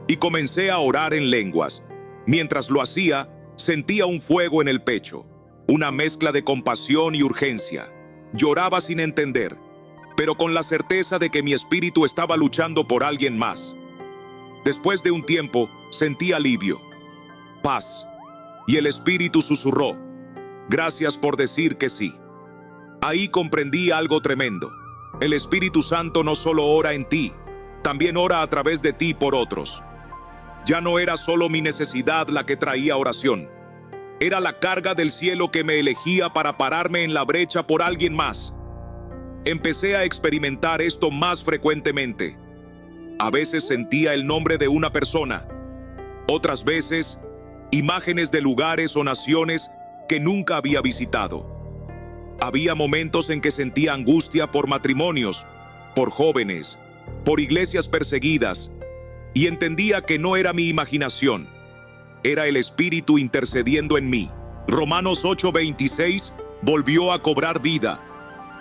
y comencé a orar en lenguas. Mientras lo hacía, sentía un fuego en el pecho, una mezcla de compasión y urgencia. Lloraba sin entender, pero con la certeza de que mi espíritu estaba luchando por alguien más. Después de un tiempo, sentí alivio, paz, y el Espíritu susurró, gracias por decir que sí. Ahí comprendí algo tremendo. El Espíritu Santo no solo ora en ti, también ora a través de ti por otros. Ya no era solo mi necesidad la que traía oración. Era la carga del cielo que me elegía para pararme en la brecha por alguien más. Empecé a experimentar esto más frecuentemente. A veces sentía el nombre de una persona, otras veces imágenes de lugares o naciones que nunca había visitado. Había momentos en que sentía angustia por matrimonios, por jóvenes, por iglesias perseguidas, y entendía que no era mi imaginación, era el Espíritu intercediendo en mí. Romanos 8:26 volvió a cobrar vida.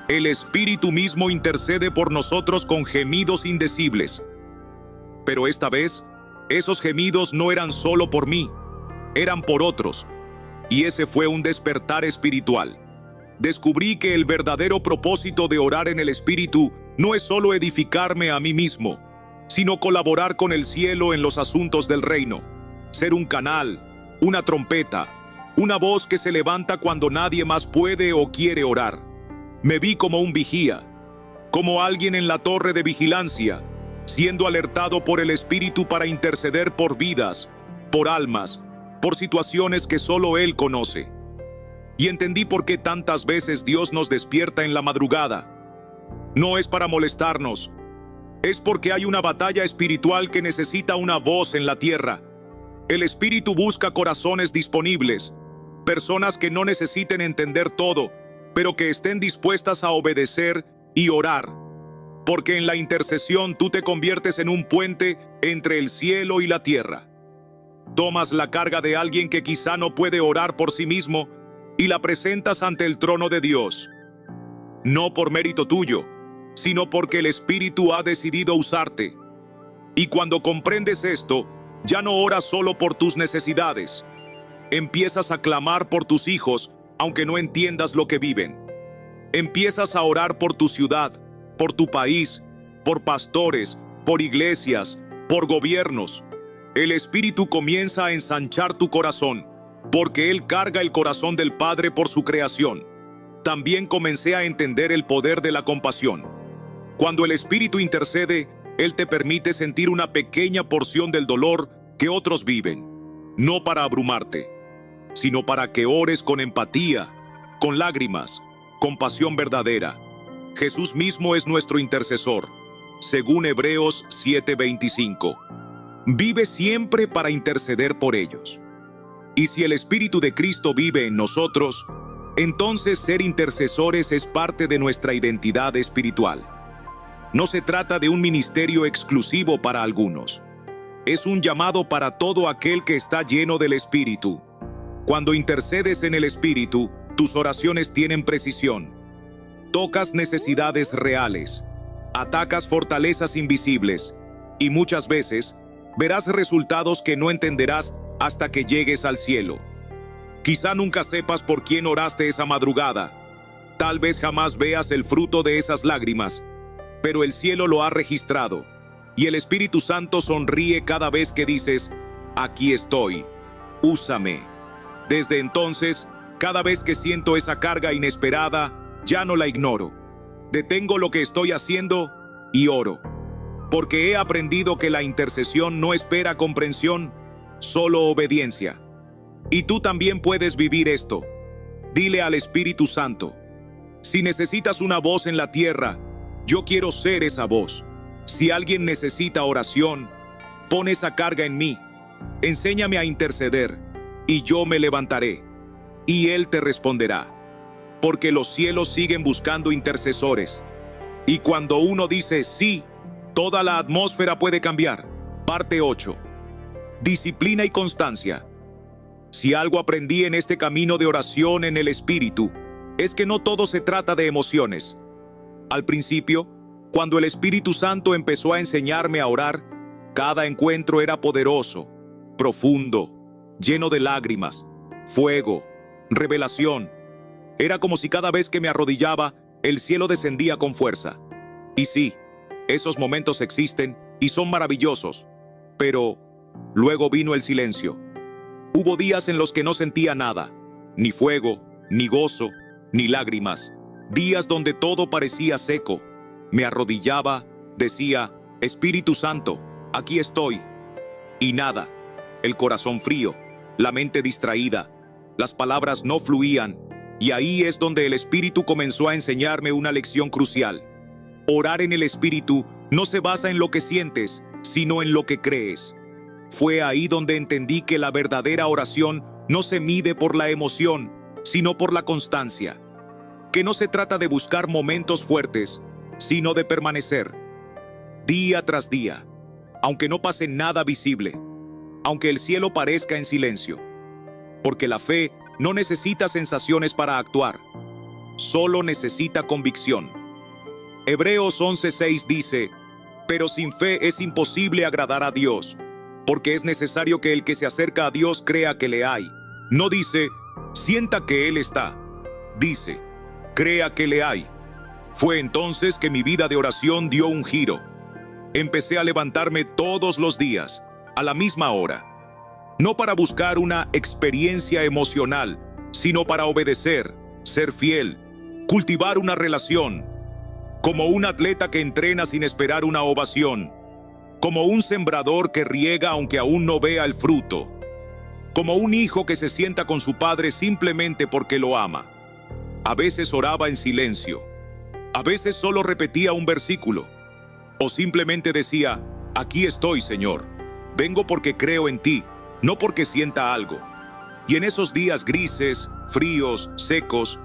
El Espíritu mismo intercede por nosotros con gemidos indecibles. Pero esta vez, esos gemidos no eran solo por mí, eran por otros. Y ese fue un despertar espiritual. Descubrí que el verdadero propósito de orar en el Espíritu no es solo edificarme a mí mismo, sino colaborar con el cielo en los asuntos del reino. Ser un canal, una trompeta, una voz que se levanta cuando nadie más puede o quiere orar. Me vi como un vigía, como alguien en la torre de vigilancia, siendo alertado por el Espíritu para interceder por vidas, por almas, por situaciones que solo Él conoce. Y entendí por qué tantas veces Dios nos despierta en la madrugada. No es para molestarnos, es porque hay una batalla espiritual que necesita una voz en la tierra. El Espíritu busca corazones disponibles, personas que no necesiten entender todo, pero que estén dispuestas a obedecer y orar. Porque en la intercesión tú te conviertes en un puente entre el cielo y la tierra. Tomas la carga de alguien que quizá no puede orar por sí mismo y la presentas ante el trono de Dios. No por mérito tuyo, sino porque el Espíritu ha decidido usarte. Y cuando comprendes esto, ya no oras solo por tus necesidades. Empiezas a clamar por tus hijos, aunque no entiendas lo que viven. Empiezas a orar por tu ciudad, por tu país, por pastores, por iglesias, por gobiernos. El Espíritu comienza a ensanchar tu corazón, porque Él carga el corazón del Padre por su creación. También comencé a entender el poder de la compasión. Cuando el Espíritu intercede, Él te permite sentir una pequeña porción del dolor que otros viven, no para abrumarte, sino para que ores con empatía, con lágrimas, con pasión verdadera. Jesús mismo es nuestro intercesor, según Hebreos 7:25. Vive siempre para interceder por ellos. Y si el Espíritu de Cristo vive en nosotros, entonces ser intercesores es parte de nuestra identidad espiritual. No se trata de un ministerio exclusivo para algunos. Es un llamado para todo aquel que está lleno del Espíritu. Cuando intercedes en el Espíritu, tus oraciones tienen precisión. Tocas necesidades reales. Atacas fortalezas invisibles y muchas veces verás resultados que no entenderás hasta que llegues al cielo. Quizá nunca sepas por quién oraste esa madrugada. Tal vez jamás veas el fruto de esas lágrimas, pero el cielo lo ha registrado y el Espíritu Santo sonríe cada vez que dices: aquí estoy, úsame. Desde entonces, cada vez que siento esa carga inesperada, ya no la ignoro. Detengo lo que estoy haciendo y oro, porque he aprendido que la intercesión no espera comprensión, solo obediencia. Y tú también puedes vivir esto. Dile al Espíritu Santo: si necesitas una voz en la tierra, yo quiero ser esa voz. Si alguien necesita oración, pon esa carga en mí. Enséñame a interceder, y yo me levantaré, y Él te responderá. Porque los cielos siguen buscando intercesores. Y cuando uno dice sí, toda la atmósfera puede cambiar. Parte 8. Disciplina y constancia. Si algo aprendí en este camino de oración en el Espíritu, es que no todo se trata de emociones. Al principio, cuando el Espíritu Santo empezó a enseñarme a orar, cada encuentro era poderoso, profundo, lleno de lágrimas, fuego, revelación. Era como si cada vez que me arrodillaba, el cielo descendía con fuerza. Y sí, esos momentos existen y son maravillosos, pero luego vino el silencio. Hubo días en los que no sentía nada, ni fuego, ni gozo, ni lágrimas. Días donde todo parecía seco. Me arrodillaba, decía: Espíritu Santo, aquí estoy. Y nada, el corazón frío, la mente distraída, las palabras no fluían. Y ahí es donde el Espíritu comenzó a enseñarme una lección crucial. Orar en el Espíritu no se basa en lo que sientes, sino en lo que crees. Fue ahí donde entendí que la verdadera oración no se mide por la emoción, sino por la constancia. Que no se trata de buscar momentos fuertes, sino de permanecer, día tras día, aunque no pase nada visible, aunque el cielo parezca en silencio. Porque la fe no necesita sensaciones para actuar, solo necesita convicción. Hebreos 11:6 dice: pero sin fe es imposible agradar a Dios, porque es necesario que el que se acerca a Dios crea que le hay. No dice: sienta que Él está. Dice: crea que le hay. Fue entonces que mi vida de oración dio un giro. Empecé a levantarme todos los días, a la misma hora. No para buscar una experiencia emocional, sino para obedecer, ser fiel, cultivar una relación. Como un atleta que entrena sin esperar una ovación. Como un sembrador que riega aunque aún no vea el fruto. Como un hijo que se sienta con su padre simplemente porque lo ama. A veces oraba en silencio. A veces solo repetía un versículo. O simplemente decía: aquí estoy, Señor. Vengo porque creo en ti, no porque sienta algo. Y en esos días grises, fríos, secos,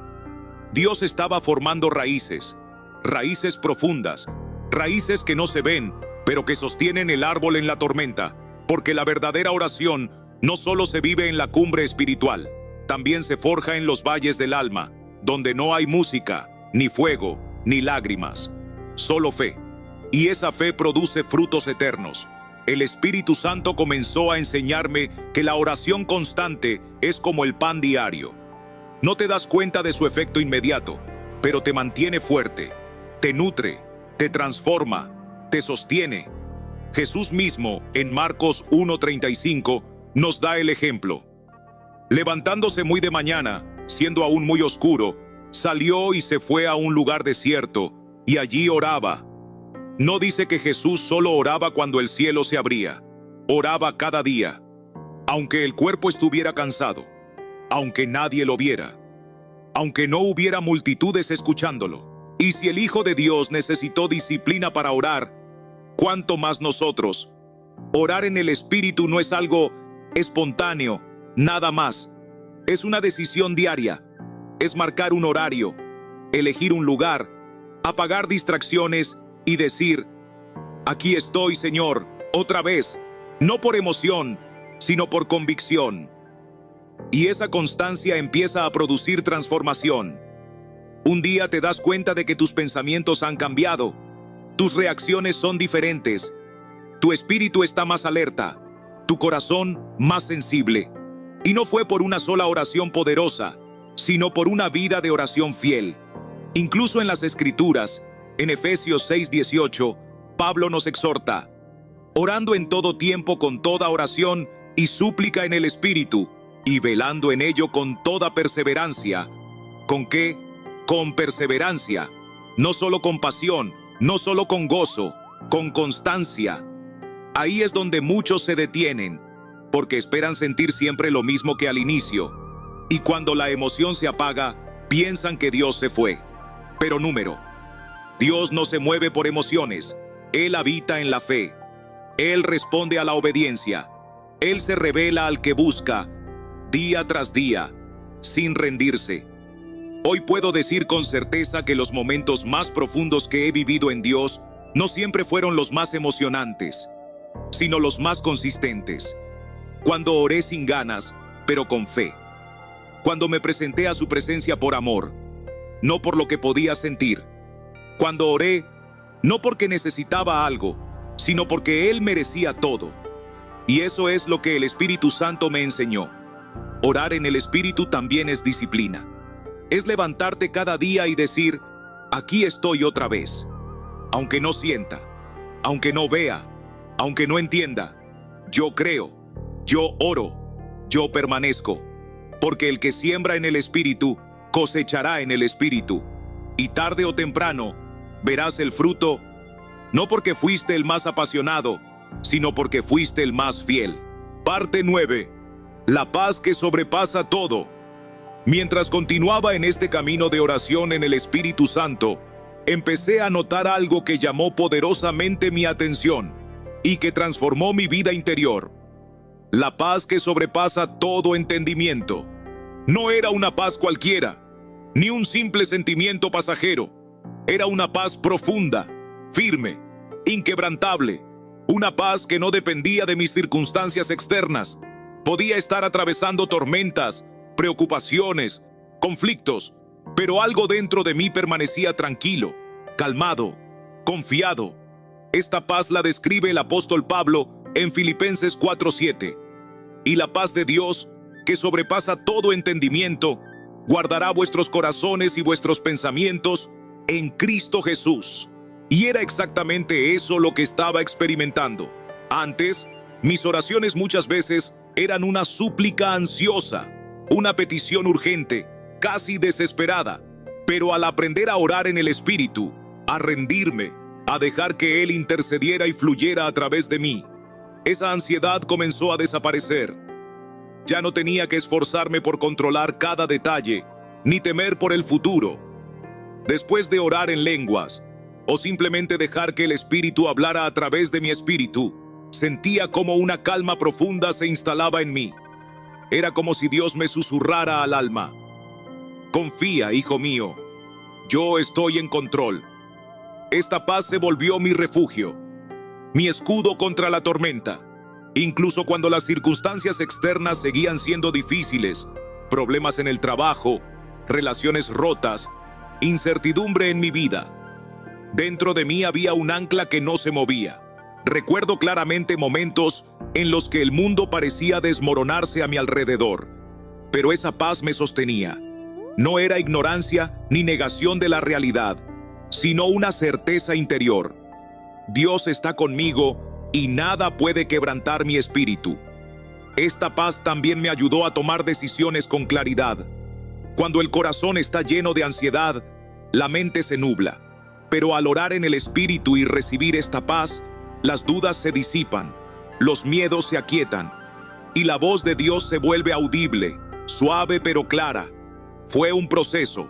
Dios estaba formando raíces. Raíces profundas. Raíces que no se ven, pero que sostienen el árbol en la tormenta. Porque la verdadera oración no solo se vive en la cumbre espiritual, también se forja en los valles del alma, donde no hay música, ni fuego, ni lágrimas, solo fe. Y esa fe produce frutos eternos. El Espíritu Santo comenzó a enseñarme que la oración constante es como el pan diario. No te das cuenta de su efecto inmediato, pero te mantiene fuerte, te nutre, te transforma, te sostiene. Jesús mismo, en Marcos 1:35, nos da el ejemplo. Levantándose muy de mañana, siendo aún muy oscuro, salió y se fue a un lugar desierto, y allí oraba. No dice que Jesús solo oraba cuando el cielo se abría. Oraba cada día, aunque el cuerpo estuviera cansado, aunque nadie lo viera, aunque no hubiera multitudes escuchándolo. Y si el Hijo de Dios necesitó disciplina para orar, ¿cuánto más nosotros? Orar en el Espíritu no es algo espontáneo, nada más. Es una decisión diaria. Es marcar un horario, elegir un lugar, apagar distracciones y decir: aquí estoy, Señor, otra vez, no por emoción, sino por convicción. Y esa constancia empieza a producir transformación. Un día te das cuenta de que tus pensamientos han cambiado. Tus reacciones son diferentes. Tu espíritu está más alerta, tu corazón más sensible. Y no fue por una sola oración poderosa, sino por una vida de oración fiel. Incluso en las Escrituras, en Efesios 6:18, Pablo nos exhorta: orando en todo tiempo con toda oración y súplica en el Espíritu, y velando en ello con toda perseverancia. ¿Con qué? Con perseverancia. No solo con pasión, no solo con gozo, con constancia. Ahí es donde muchos se detienen, porque esperan sentir siempre lo mismo que al inicio. Y cuando la emoción se apaga, piensan que Dios se fue. Pero Dios no se mueve por emociones. Él habita en la fe. Él responde a la obediencia. Él se revela al que busca, día tras día, sin rendirse. Hoy puedo decir con certeza que los momentos más profundos que he vivido en Dios no siempre fueron los más emocionantes, sino los más consistentes. Cuando oré sin ganas, pero con fe. Cuando me presenté a su presencia por amor, no por lo que podía sentir. Cuando oré, no porque necesitaba algo, sino porque Él merecía todo. Y eso es lo que el Espíritu Santo me enseñó. Orar en el Espíritu también es disciplina. Es levantarte cada día y decir: aquí estoy otra vez. Aunque no sienta, aunque no vea, aunque no entienda, yo creo, yo oro, yo permanezco. Porque el que siembra en el Espíritu, cosechará en el Espíritu. Y tarde o temprano, verás el fruto, no porque fuiste el más apasionado, sino porque fuiste el más fiel. Parte 9. La paz que sobrepasa todo. Mientras continuaba en este camino de oración en el Espíritu Santo, empecé a notar algo que llamó poderosamente mi atención y que transformó mi vida interior. La paz que sobrepasa todo entendimiento. No era una paz cualquiera, ni un simple sentimiento pasajero. Era una paz profunda, firme, inquebrantable. Una paz que no dependía de mis circunstancias externas. Podía estar atravesando tormentas, preocupaciones, conflictos, pero algo dentro de mí permanecía tranquilo, calmado, confiado. Esta paz la describe el apóstol Pablo en Filipenses 4:7. Y la paz de Dios, que sobrepasa todo entendimiento, guardará vuestros corazones y vuestros pensamientos en Cristo Jesús. Y era exactamente eso lo que estaba experimentando. Antes, mis oraciones muchas veces eran una súplica ansiosa, una petición urgente, casi desesperada. Pero al aprender a orar en el Espíritu, a rendirme, a dejar que Él intercediera y fluyera a través de mí, esa ansiedad comenzó a desaparecer. Ya no tenía que esforzarme por controlar cada detalle, ni temer por el futuro. Después de orar en lenguas, o simplemente dejar que el Espíritu hablara a través de mi espíritu, sentía como una calma profunda se instalaba en mí. Era como si Dios me susurrara al alma: confía, hijo mío, yo estoy en control. Esta paz se volvió mi refugio, mi escudo contra la tormenta. Incluso cuando las circunstancias externas seguían siendo difíciles, problemas en el trabajo, relaciones rotas, incertidumbre en mi vida, dentro de mí había un ancla que no se movía. Recuerdo claramente momentos en los que el mundo parecía desmoronarse a mi alrededor, pero esa paz me sostenía. No era ignorancia ni negación de la realidad, sino una certeza interior. Dios está conmigo y nada puede quebrantar mi espíritu. Esta paz también me ayudó a tomar decisiones con claridad. Cuando el corazón está lleno de ansiedad, la mente se nubla. Pero al orar en el Espíritu y recibir esta paz, las dudas se disipan, los miedos se aquietan, y la voz de Dios se vuelve audible, suave pero clara. Fue un proceso.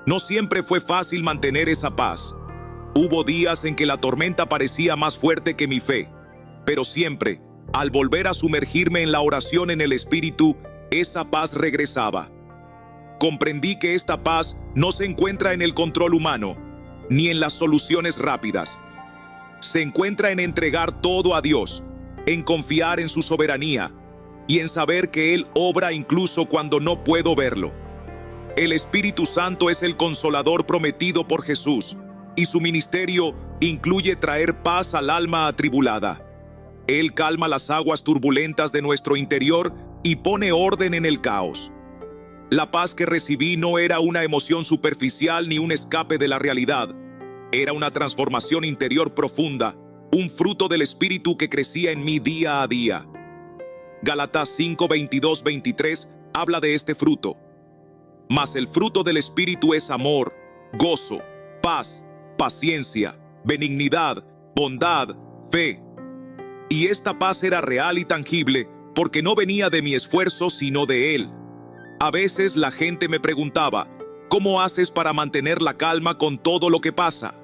No siempre fue fácil mantener esa paz. Hubo días en que la tormenta parecía más fuerte que mi fe, pero siempre, al volver a sumergirme en la oración en el Espíritu, esa paz regresaba. Comprendí que esta paz no se encuentra en el control humano, ni en las soluciones rápidas. Se encuentra en entregar todo a Dios, en confiar en su soberanía y en saber que Él obra incluso cuando no puedo verlo. El Espíritu Santo es el consolador prometido por Jesús, y su ministerio incluye traer paz al alma atribulada. Él calma las aguas turbulentas de nuestro interior y pone orden en el caos. La paz que recibí no era una emoción superficial ni un escape de la realidad. Era una transformación interior profunda, un fruto del Espíritu que crecía en mí día a día. Gálatas 5, 22, 23 habla de este fruto. Mas el fruto del Espíritu es amor, gozo, paz, paciencia, benignidad, bondad, fe. Y esta paz era real y tangible porque no venía de mi esfuerzo sino de Él. A veces la gente me preguntaba, ¿cómo haces para mantener la calma con todo lo que pasa?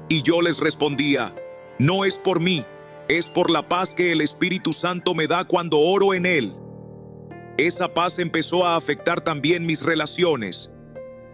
Y yo les respondía, no es por mí, es por la paz que el Espíritu Santo me da cuando oro en Él. Esa paz empezó a afectar también mis relaciones.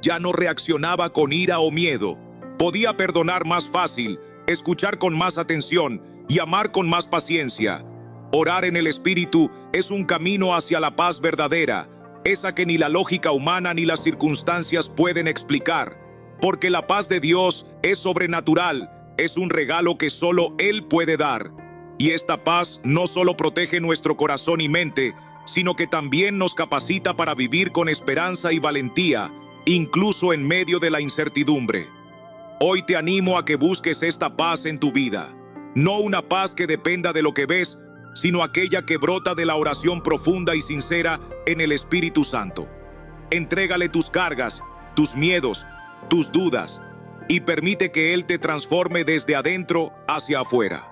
Ya no reaccionaba con ira o miedo. Podía perdonar más fácil, escuchar con más atención y amar con más paciencia. Orar en el Espíritu es un camino hacia la paz verdadera, esa que ni la lógica humana ni las circunstancias pueden explicar, porque la paz de Dios es sobrenatural, es un regalo que solo Él puede dar. Y esta paz no solo protege nuestro corazón y mente, sino que también nos capacita para vivir con esperanza y valentía, incluso en medio de la incertidumbre. Hoy te animo a que busques esta paz en tu vida, no una paz que dependa de lo que ves, sino aquella que brota de la oración profunda y sincera en el Espíritu Santo. Entrégale tus cargas, tus miedos, tus dudas, y permite que Él te transforme desde adentro hacia afuera.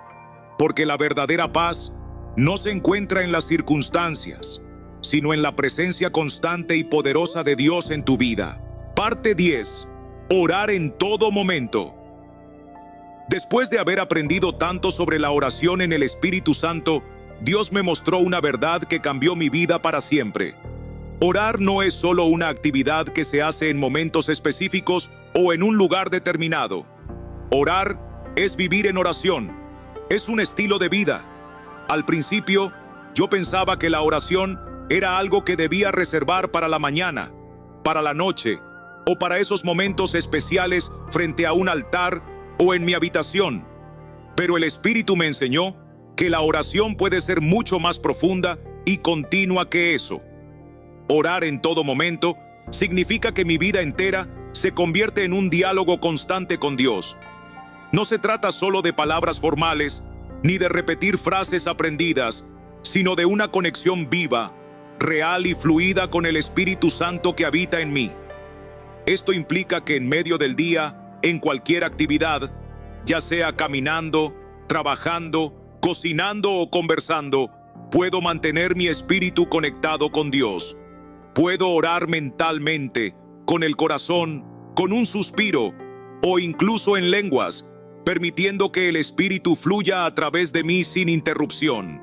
Porque la verdadera paz no se encuentra en las circunstancias, sino en la presencia constante y poderosa de Dios en tu vida. Parte 10. Orar en todo momento. Después de haber aprendido tanto sobre la oración en el Espíritu Santo, Dios me mostró una verdad que cambió mi vida para siempre. Orar no es solo una actividad que se hace en momentos específicos o en un lugar determinado. Orar es vivir en oración. Es un estilo de vida. Al principio, yo pensaba que la oración era algo que debía reservar para la mañana, para la noche o para esos momentos especiales frente a un altar o en mi habitación. Pero el Espíritu me enseñó que la oración puede ser mucho más profunda y continua que eso. Orar en todo momento significa que mi vida entera se convierte en un diálogo constante con Dios. No se trata solo de palabras formales, ni de repetir frases aprendidas, sino de una conexión viva, real y fluida con el Espíritu Santo que habita en mí. Esto implica que en medio del día, en cualquier actividad, ya sea caminando, trabajando, cocinando o conversando, puedo mantener mi espíritu conectado con Dios. Puedo orar mentalmente, con el corazón, con un suspiro o incluso en lenguas, permitiendo que el Espíritu fluya a través de mí sin interrupción.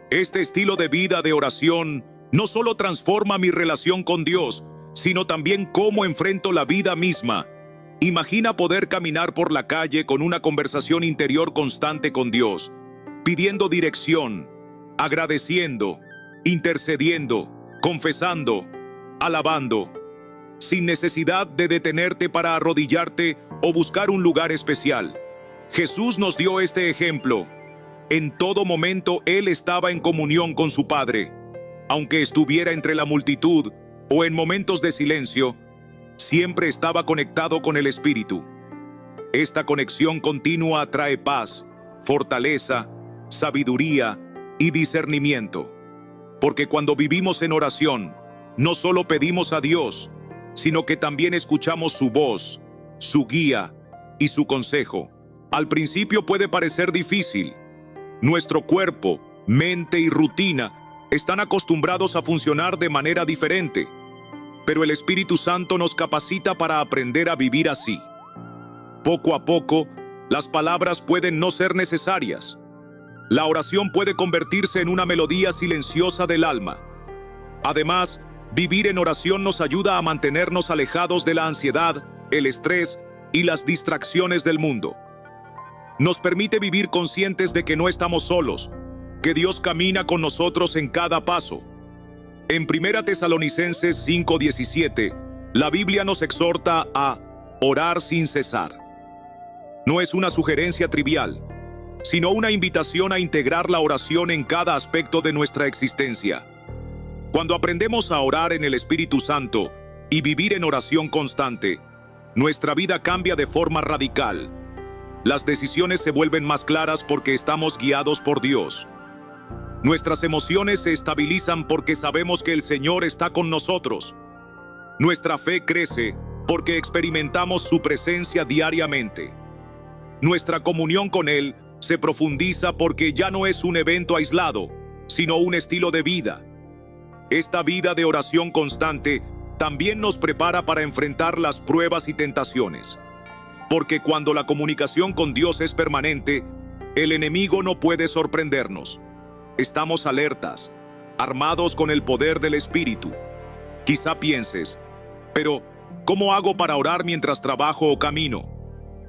Este estilo de vida de oración no solo transforma mi relación con Dios, sino también cómo enfrento la vida misma. Imagina poder caminar por la calle con una conversación interior constante con Dios, pidiendo dirección, agradeciendo, intercediendo, confesando, alabando, sin necesidad de detenerte para arrodillarte o buscar un lugar especial. Jesús nos dio este ejemplo. En todo momento Él estaba en comunión con su Padre. Aunque estuviera entre la multitud o en momentos de silencio, siempre estaba conectado con el Espíritu. Esta conexión continua trae paz, fortaleza, sabiduría y discernimiento. Porque cuando vivimos en oración, no solo pedimos a Dios, sino que también escuchamos su voz, su guía y su consejo. Al principio puede parecer difícil. Nuestro cuerpo, mente y rutina están acostumbrados a funcionar de manera diferente, pero el Espíritu Santo nos capacita para aprender a vivir así. Poco a poco, las palabras pueden no ser necesarias. La oración puede convertirse en una melodía silenciosa del alma. Además, vivir en oración nos ayuda a mantenernos alejados de la ansiedad, el estrés y las distracciones del mundo. Nos permite vivir conscientes de que no estamos solos, que Dios camina con nosotros en cada paso. En 1 Tesalonicenses 5:17, la Biblia nos exhorta a orar sin cesar. no es una sugerencia trivial, sino una invitación a integrar la oración en cada aspecto de nuestra existencia. Cuando aprendemos a orar en el Espíritu Santo y vivir en oración constante, nuestra vida cambia de forma radical. Las decisiones se vuelven más claras porque estamos guiados por Dios. Nuestras emociones se estabilizan porque sabemos que el Señor está con nosotros. Nuestra fe crece porque experimentamos su presencia diariamente. Nuestra comunión con Él se profundiza porque ya no es un evento aislado, sino un estilo de vida. Esta vida de oración constante también nos prepara para enfrentar las pruebas y tentaciones. Porque cuando la comunicación con Dios es permanente, el enemigo no puede sorprendernos. Estamos alertas, armados con el poder del Espíritu. Quizá pienses, pero ¿cómo hago para orar mientras trabajo o camino?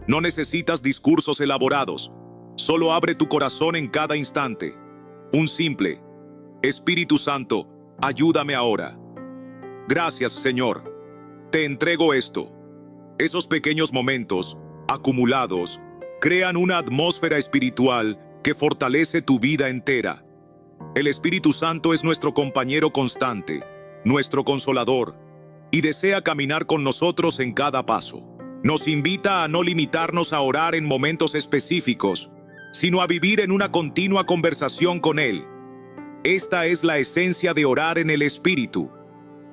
No necesitas discursos elaborados. Solo abre tu corazón en cada instante. Un simple: Espíritu Santo, ayúdame ahora. Gracias, Señor. Te entrego esto. Esos pequeños momentos, acumulados, crean una atmósfera espiritual que fortalece tu vida entera. El Espíritu Santo es nuestro compañero constante, nuestro consolador, y desea caminar con nosotros en cada paso. Nos invita a no limitarnos a orar en momentos específicos, sino a vivir en una continua conversación con Él. Esta es la esencia de orar en el Espíritu.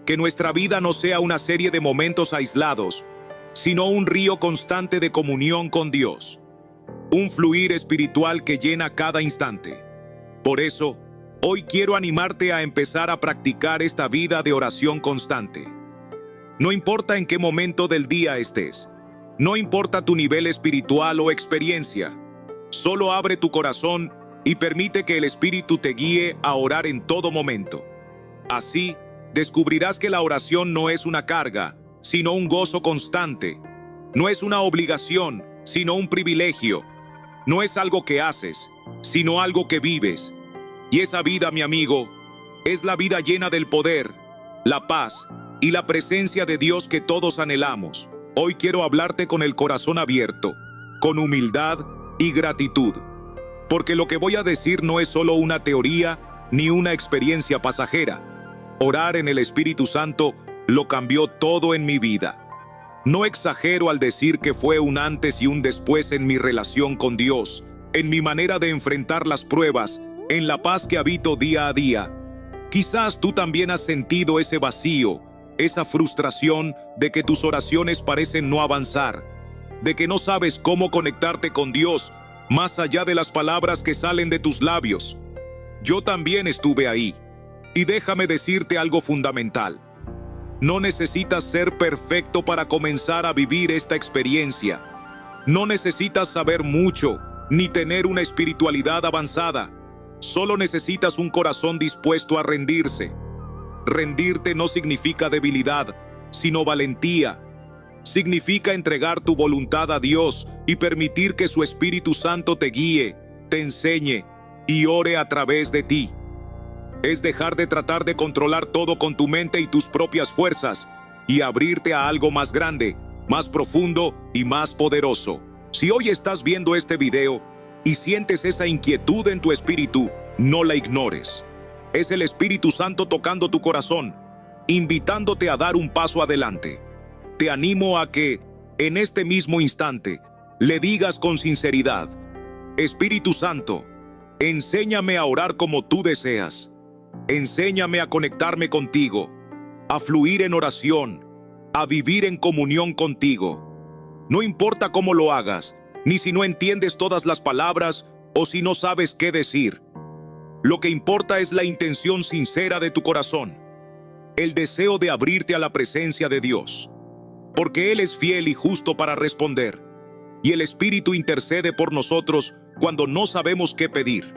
Que nuestra vida no sea una serie de momentos aislados, sino un río constante de comunión con Dios. Un fluir espiritual que llena cada instante. Por eso, hoy quiero animarte a empezar a practicar esta vida de oración constante. No importa en qué momento del día estés, no importa tu nivel espiritual o experiencia, solo abre tu corazón y permite que el Espíritu te guíe a orar en todo momento. Así, descubrirás que la oración no es una carga, sino un gozo constante. No es una obligación, sino un privilegio. No es algo que haces, sino algo que vives. Y esa vida, mi amigo, es la vida llena del poder, la paz y la presencia de Dios que todos anhelamos. Hoy quiero hablarte con el corazón abierto, con humildad y gratitud. Porque lo que voy a decir no es solo una teoría ni una experiencia pasajera. Orar en el Espíritu Santo lo cambió todo en mi vida. No exagero al decir que fue un antes y un después en mi relación con Dios, en mi manera de enfrentar las pruebas, en la paz que habito día a día. Quizás tú también has sentido ese vacío, esa frustración de que tus oraciones parecen no avanzar, de que no sabes cómo conectarte con Dios más allá de las palabras que salen de tus labios. Yo también estuve ahí. Y déjame decirte algo fundamental. No necesitas ser perfecto para comenzar a vivir esta experiencia. No necesitas saber mucho, ni tener una espiritualidad avanzada. Solo necesitas un corazón dispuesto a rendirse. Rendirte no significa debilidad, sino valentía. Significa entregar tu voluntad a Dios y permitir que su Espíritu Santo te guíe, te enseñe y ore a través de ti. Es dejar de tratar de controlar todo con tu mente y tus propias fuerzas y abrirte a algo más grande, más profundo y más poderoso. Si hoy estás viendo este video y sientes esa inquietud en tu espíritu, no la ignores. Es el Espíritu Santo tocando tu corazón, invitándote a dar un paso adelante. Te animo a que, en este mismo instante, le digas con sinceridad: Espíritu Santo, enséñame a orar como tú deseas. Enséñame a conectarme contigo, a fluir en oración, a vivir en comunión contigo. No importa cómo lo hagas, ni si no entiendes todas las palabras o si no sabes qué decir. Lo que importa es la intención sincera de tu corazón, el deseo de abrirte a la presencia de Dios, porque Él es fiel y justo para responder, y el Espíritu intercede por nosotros cuando no sabemos qué pedir.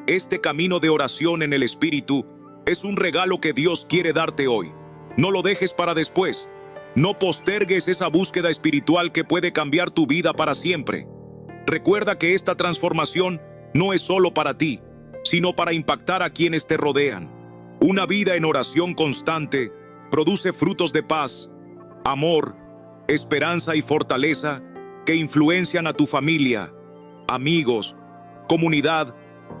Este camino de oración en el Espíritu es un regalo que Dios quiere darte hoy. No lo dejes para después. No postergues esa búsqueda espiritual que puede cambiar tu vida para siempre. Recuerda que esta transformación no es solo para ti, sino para impactar a quienes te rodean. Una vida en oración constante produce frutos de paz, amor, esperanza y fortaleza que influencian a tu familia, amigos, comunidad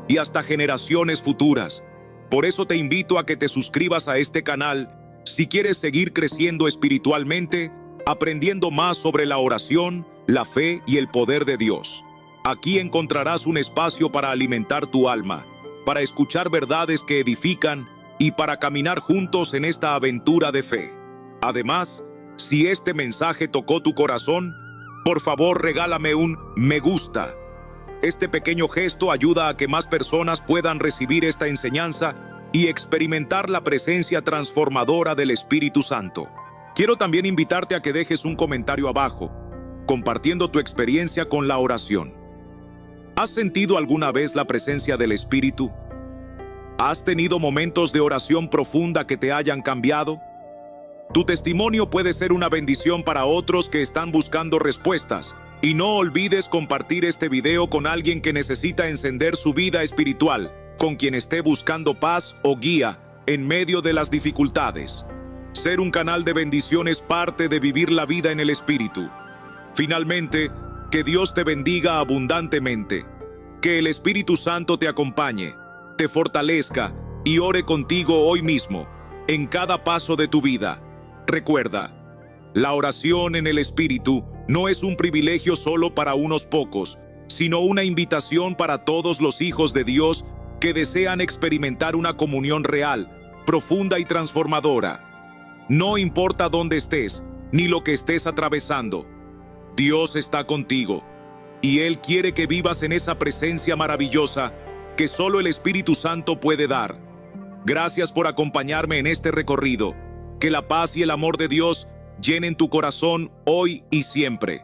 y hasta generaciones futuras. Por eso te invito a que te suscribas a este canal si quieres seguir creciendo espiritualmente, aprendiendo más sobre la oración, la fe y el poder de Dios. Aquí encontrarás un espacio para alimentar tu alma, para escuchar verdades que edifican y para caminar juntos en esta aventura de fe. Además, si este mensaje tocó tu corazón, por favor regálame un me gusta. Este pequeño gesto ayuda a que más personas puedan recibir esta enseñanza y experimentar la presencia transformadora del Espíritu Santo. Quiero también invitarte a que dejes un comentario abajo, compartiendo tu experiencia con la oración. ¿Has sentido alguna vez la presencia del Espíritu? ¿Has tenido momentos de oración profunda que te hayan cambiado? Tu testimonio puede ser una bendición para otros que están buscando respuestas. Y no olvides compartir este video con alguien que necesita encender su vida espiritual, con quien esté buscando paz o guía en medio de las dificultades. Ser un canal de bendición es parte de vivir la vida en el Espíritu. Finalmente, que Dios te bendiga abundantemente. Que el Espíritu Santo te acompañe, te fortalezca y ore contigo hoy mismo, en cada paso de tu vida. Recuerda, la oración en el Espíritu no es un privilegio solo para unos pocos, sino una invitación para todos los hijos de Dios que desean experimentar una comunión real, profunda y transformadora. No importa dónde estés, ni lo que estés atravesando, Dios está contigo, y Él quiere que vivas en esa presencia maravillosa que solo el Espíritu Santo puede dar. Gracias por acompañarme en este recorrido. Que la paz y el amor de Dios llenen tu corazón hoy y siempre.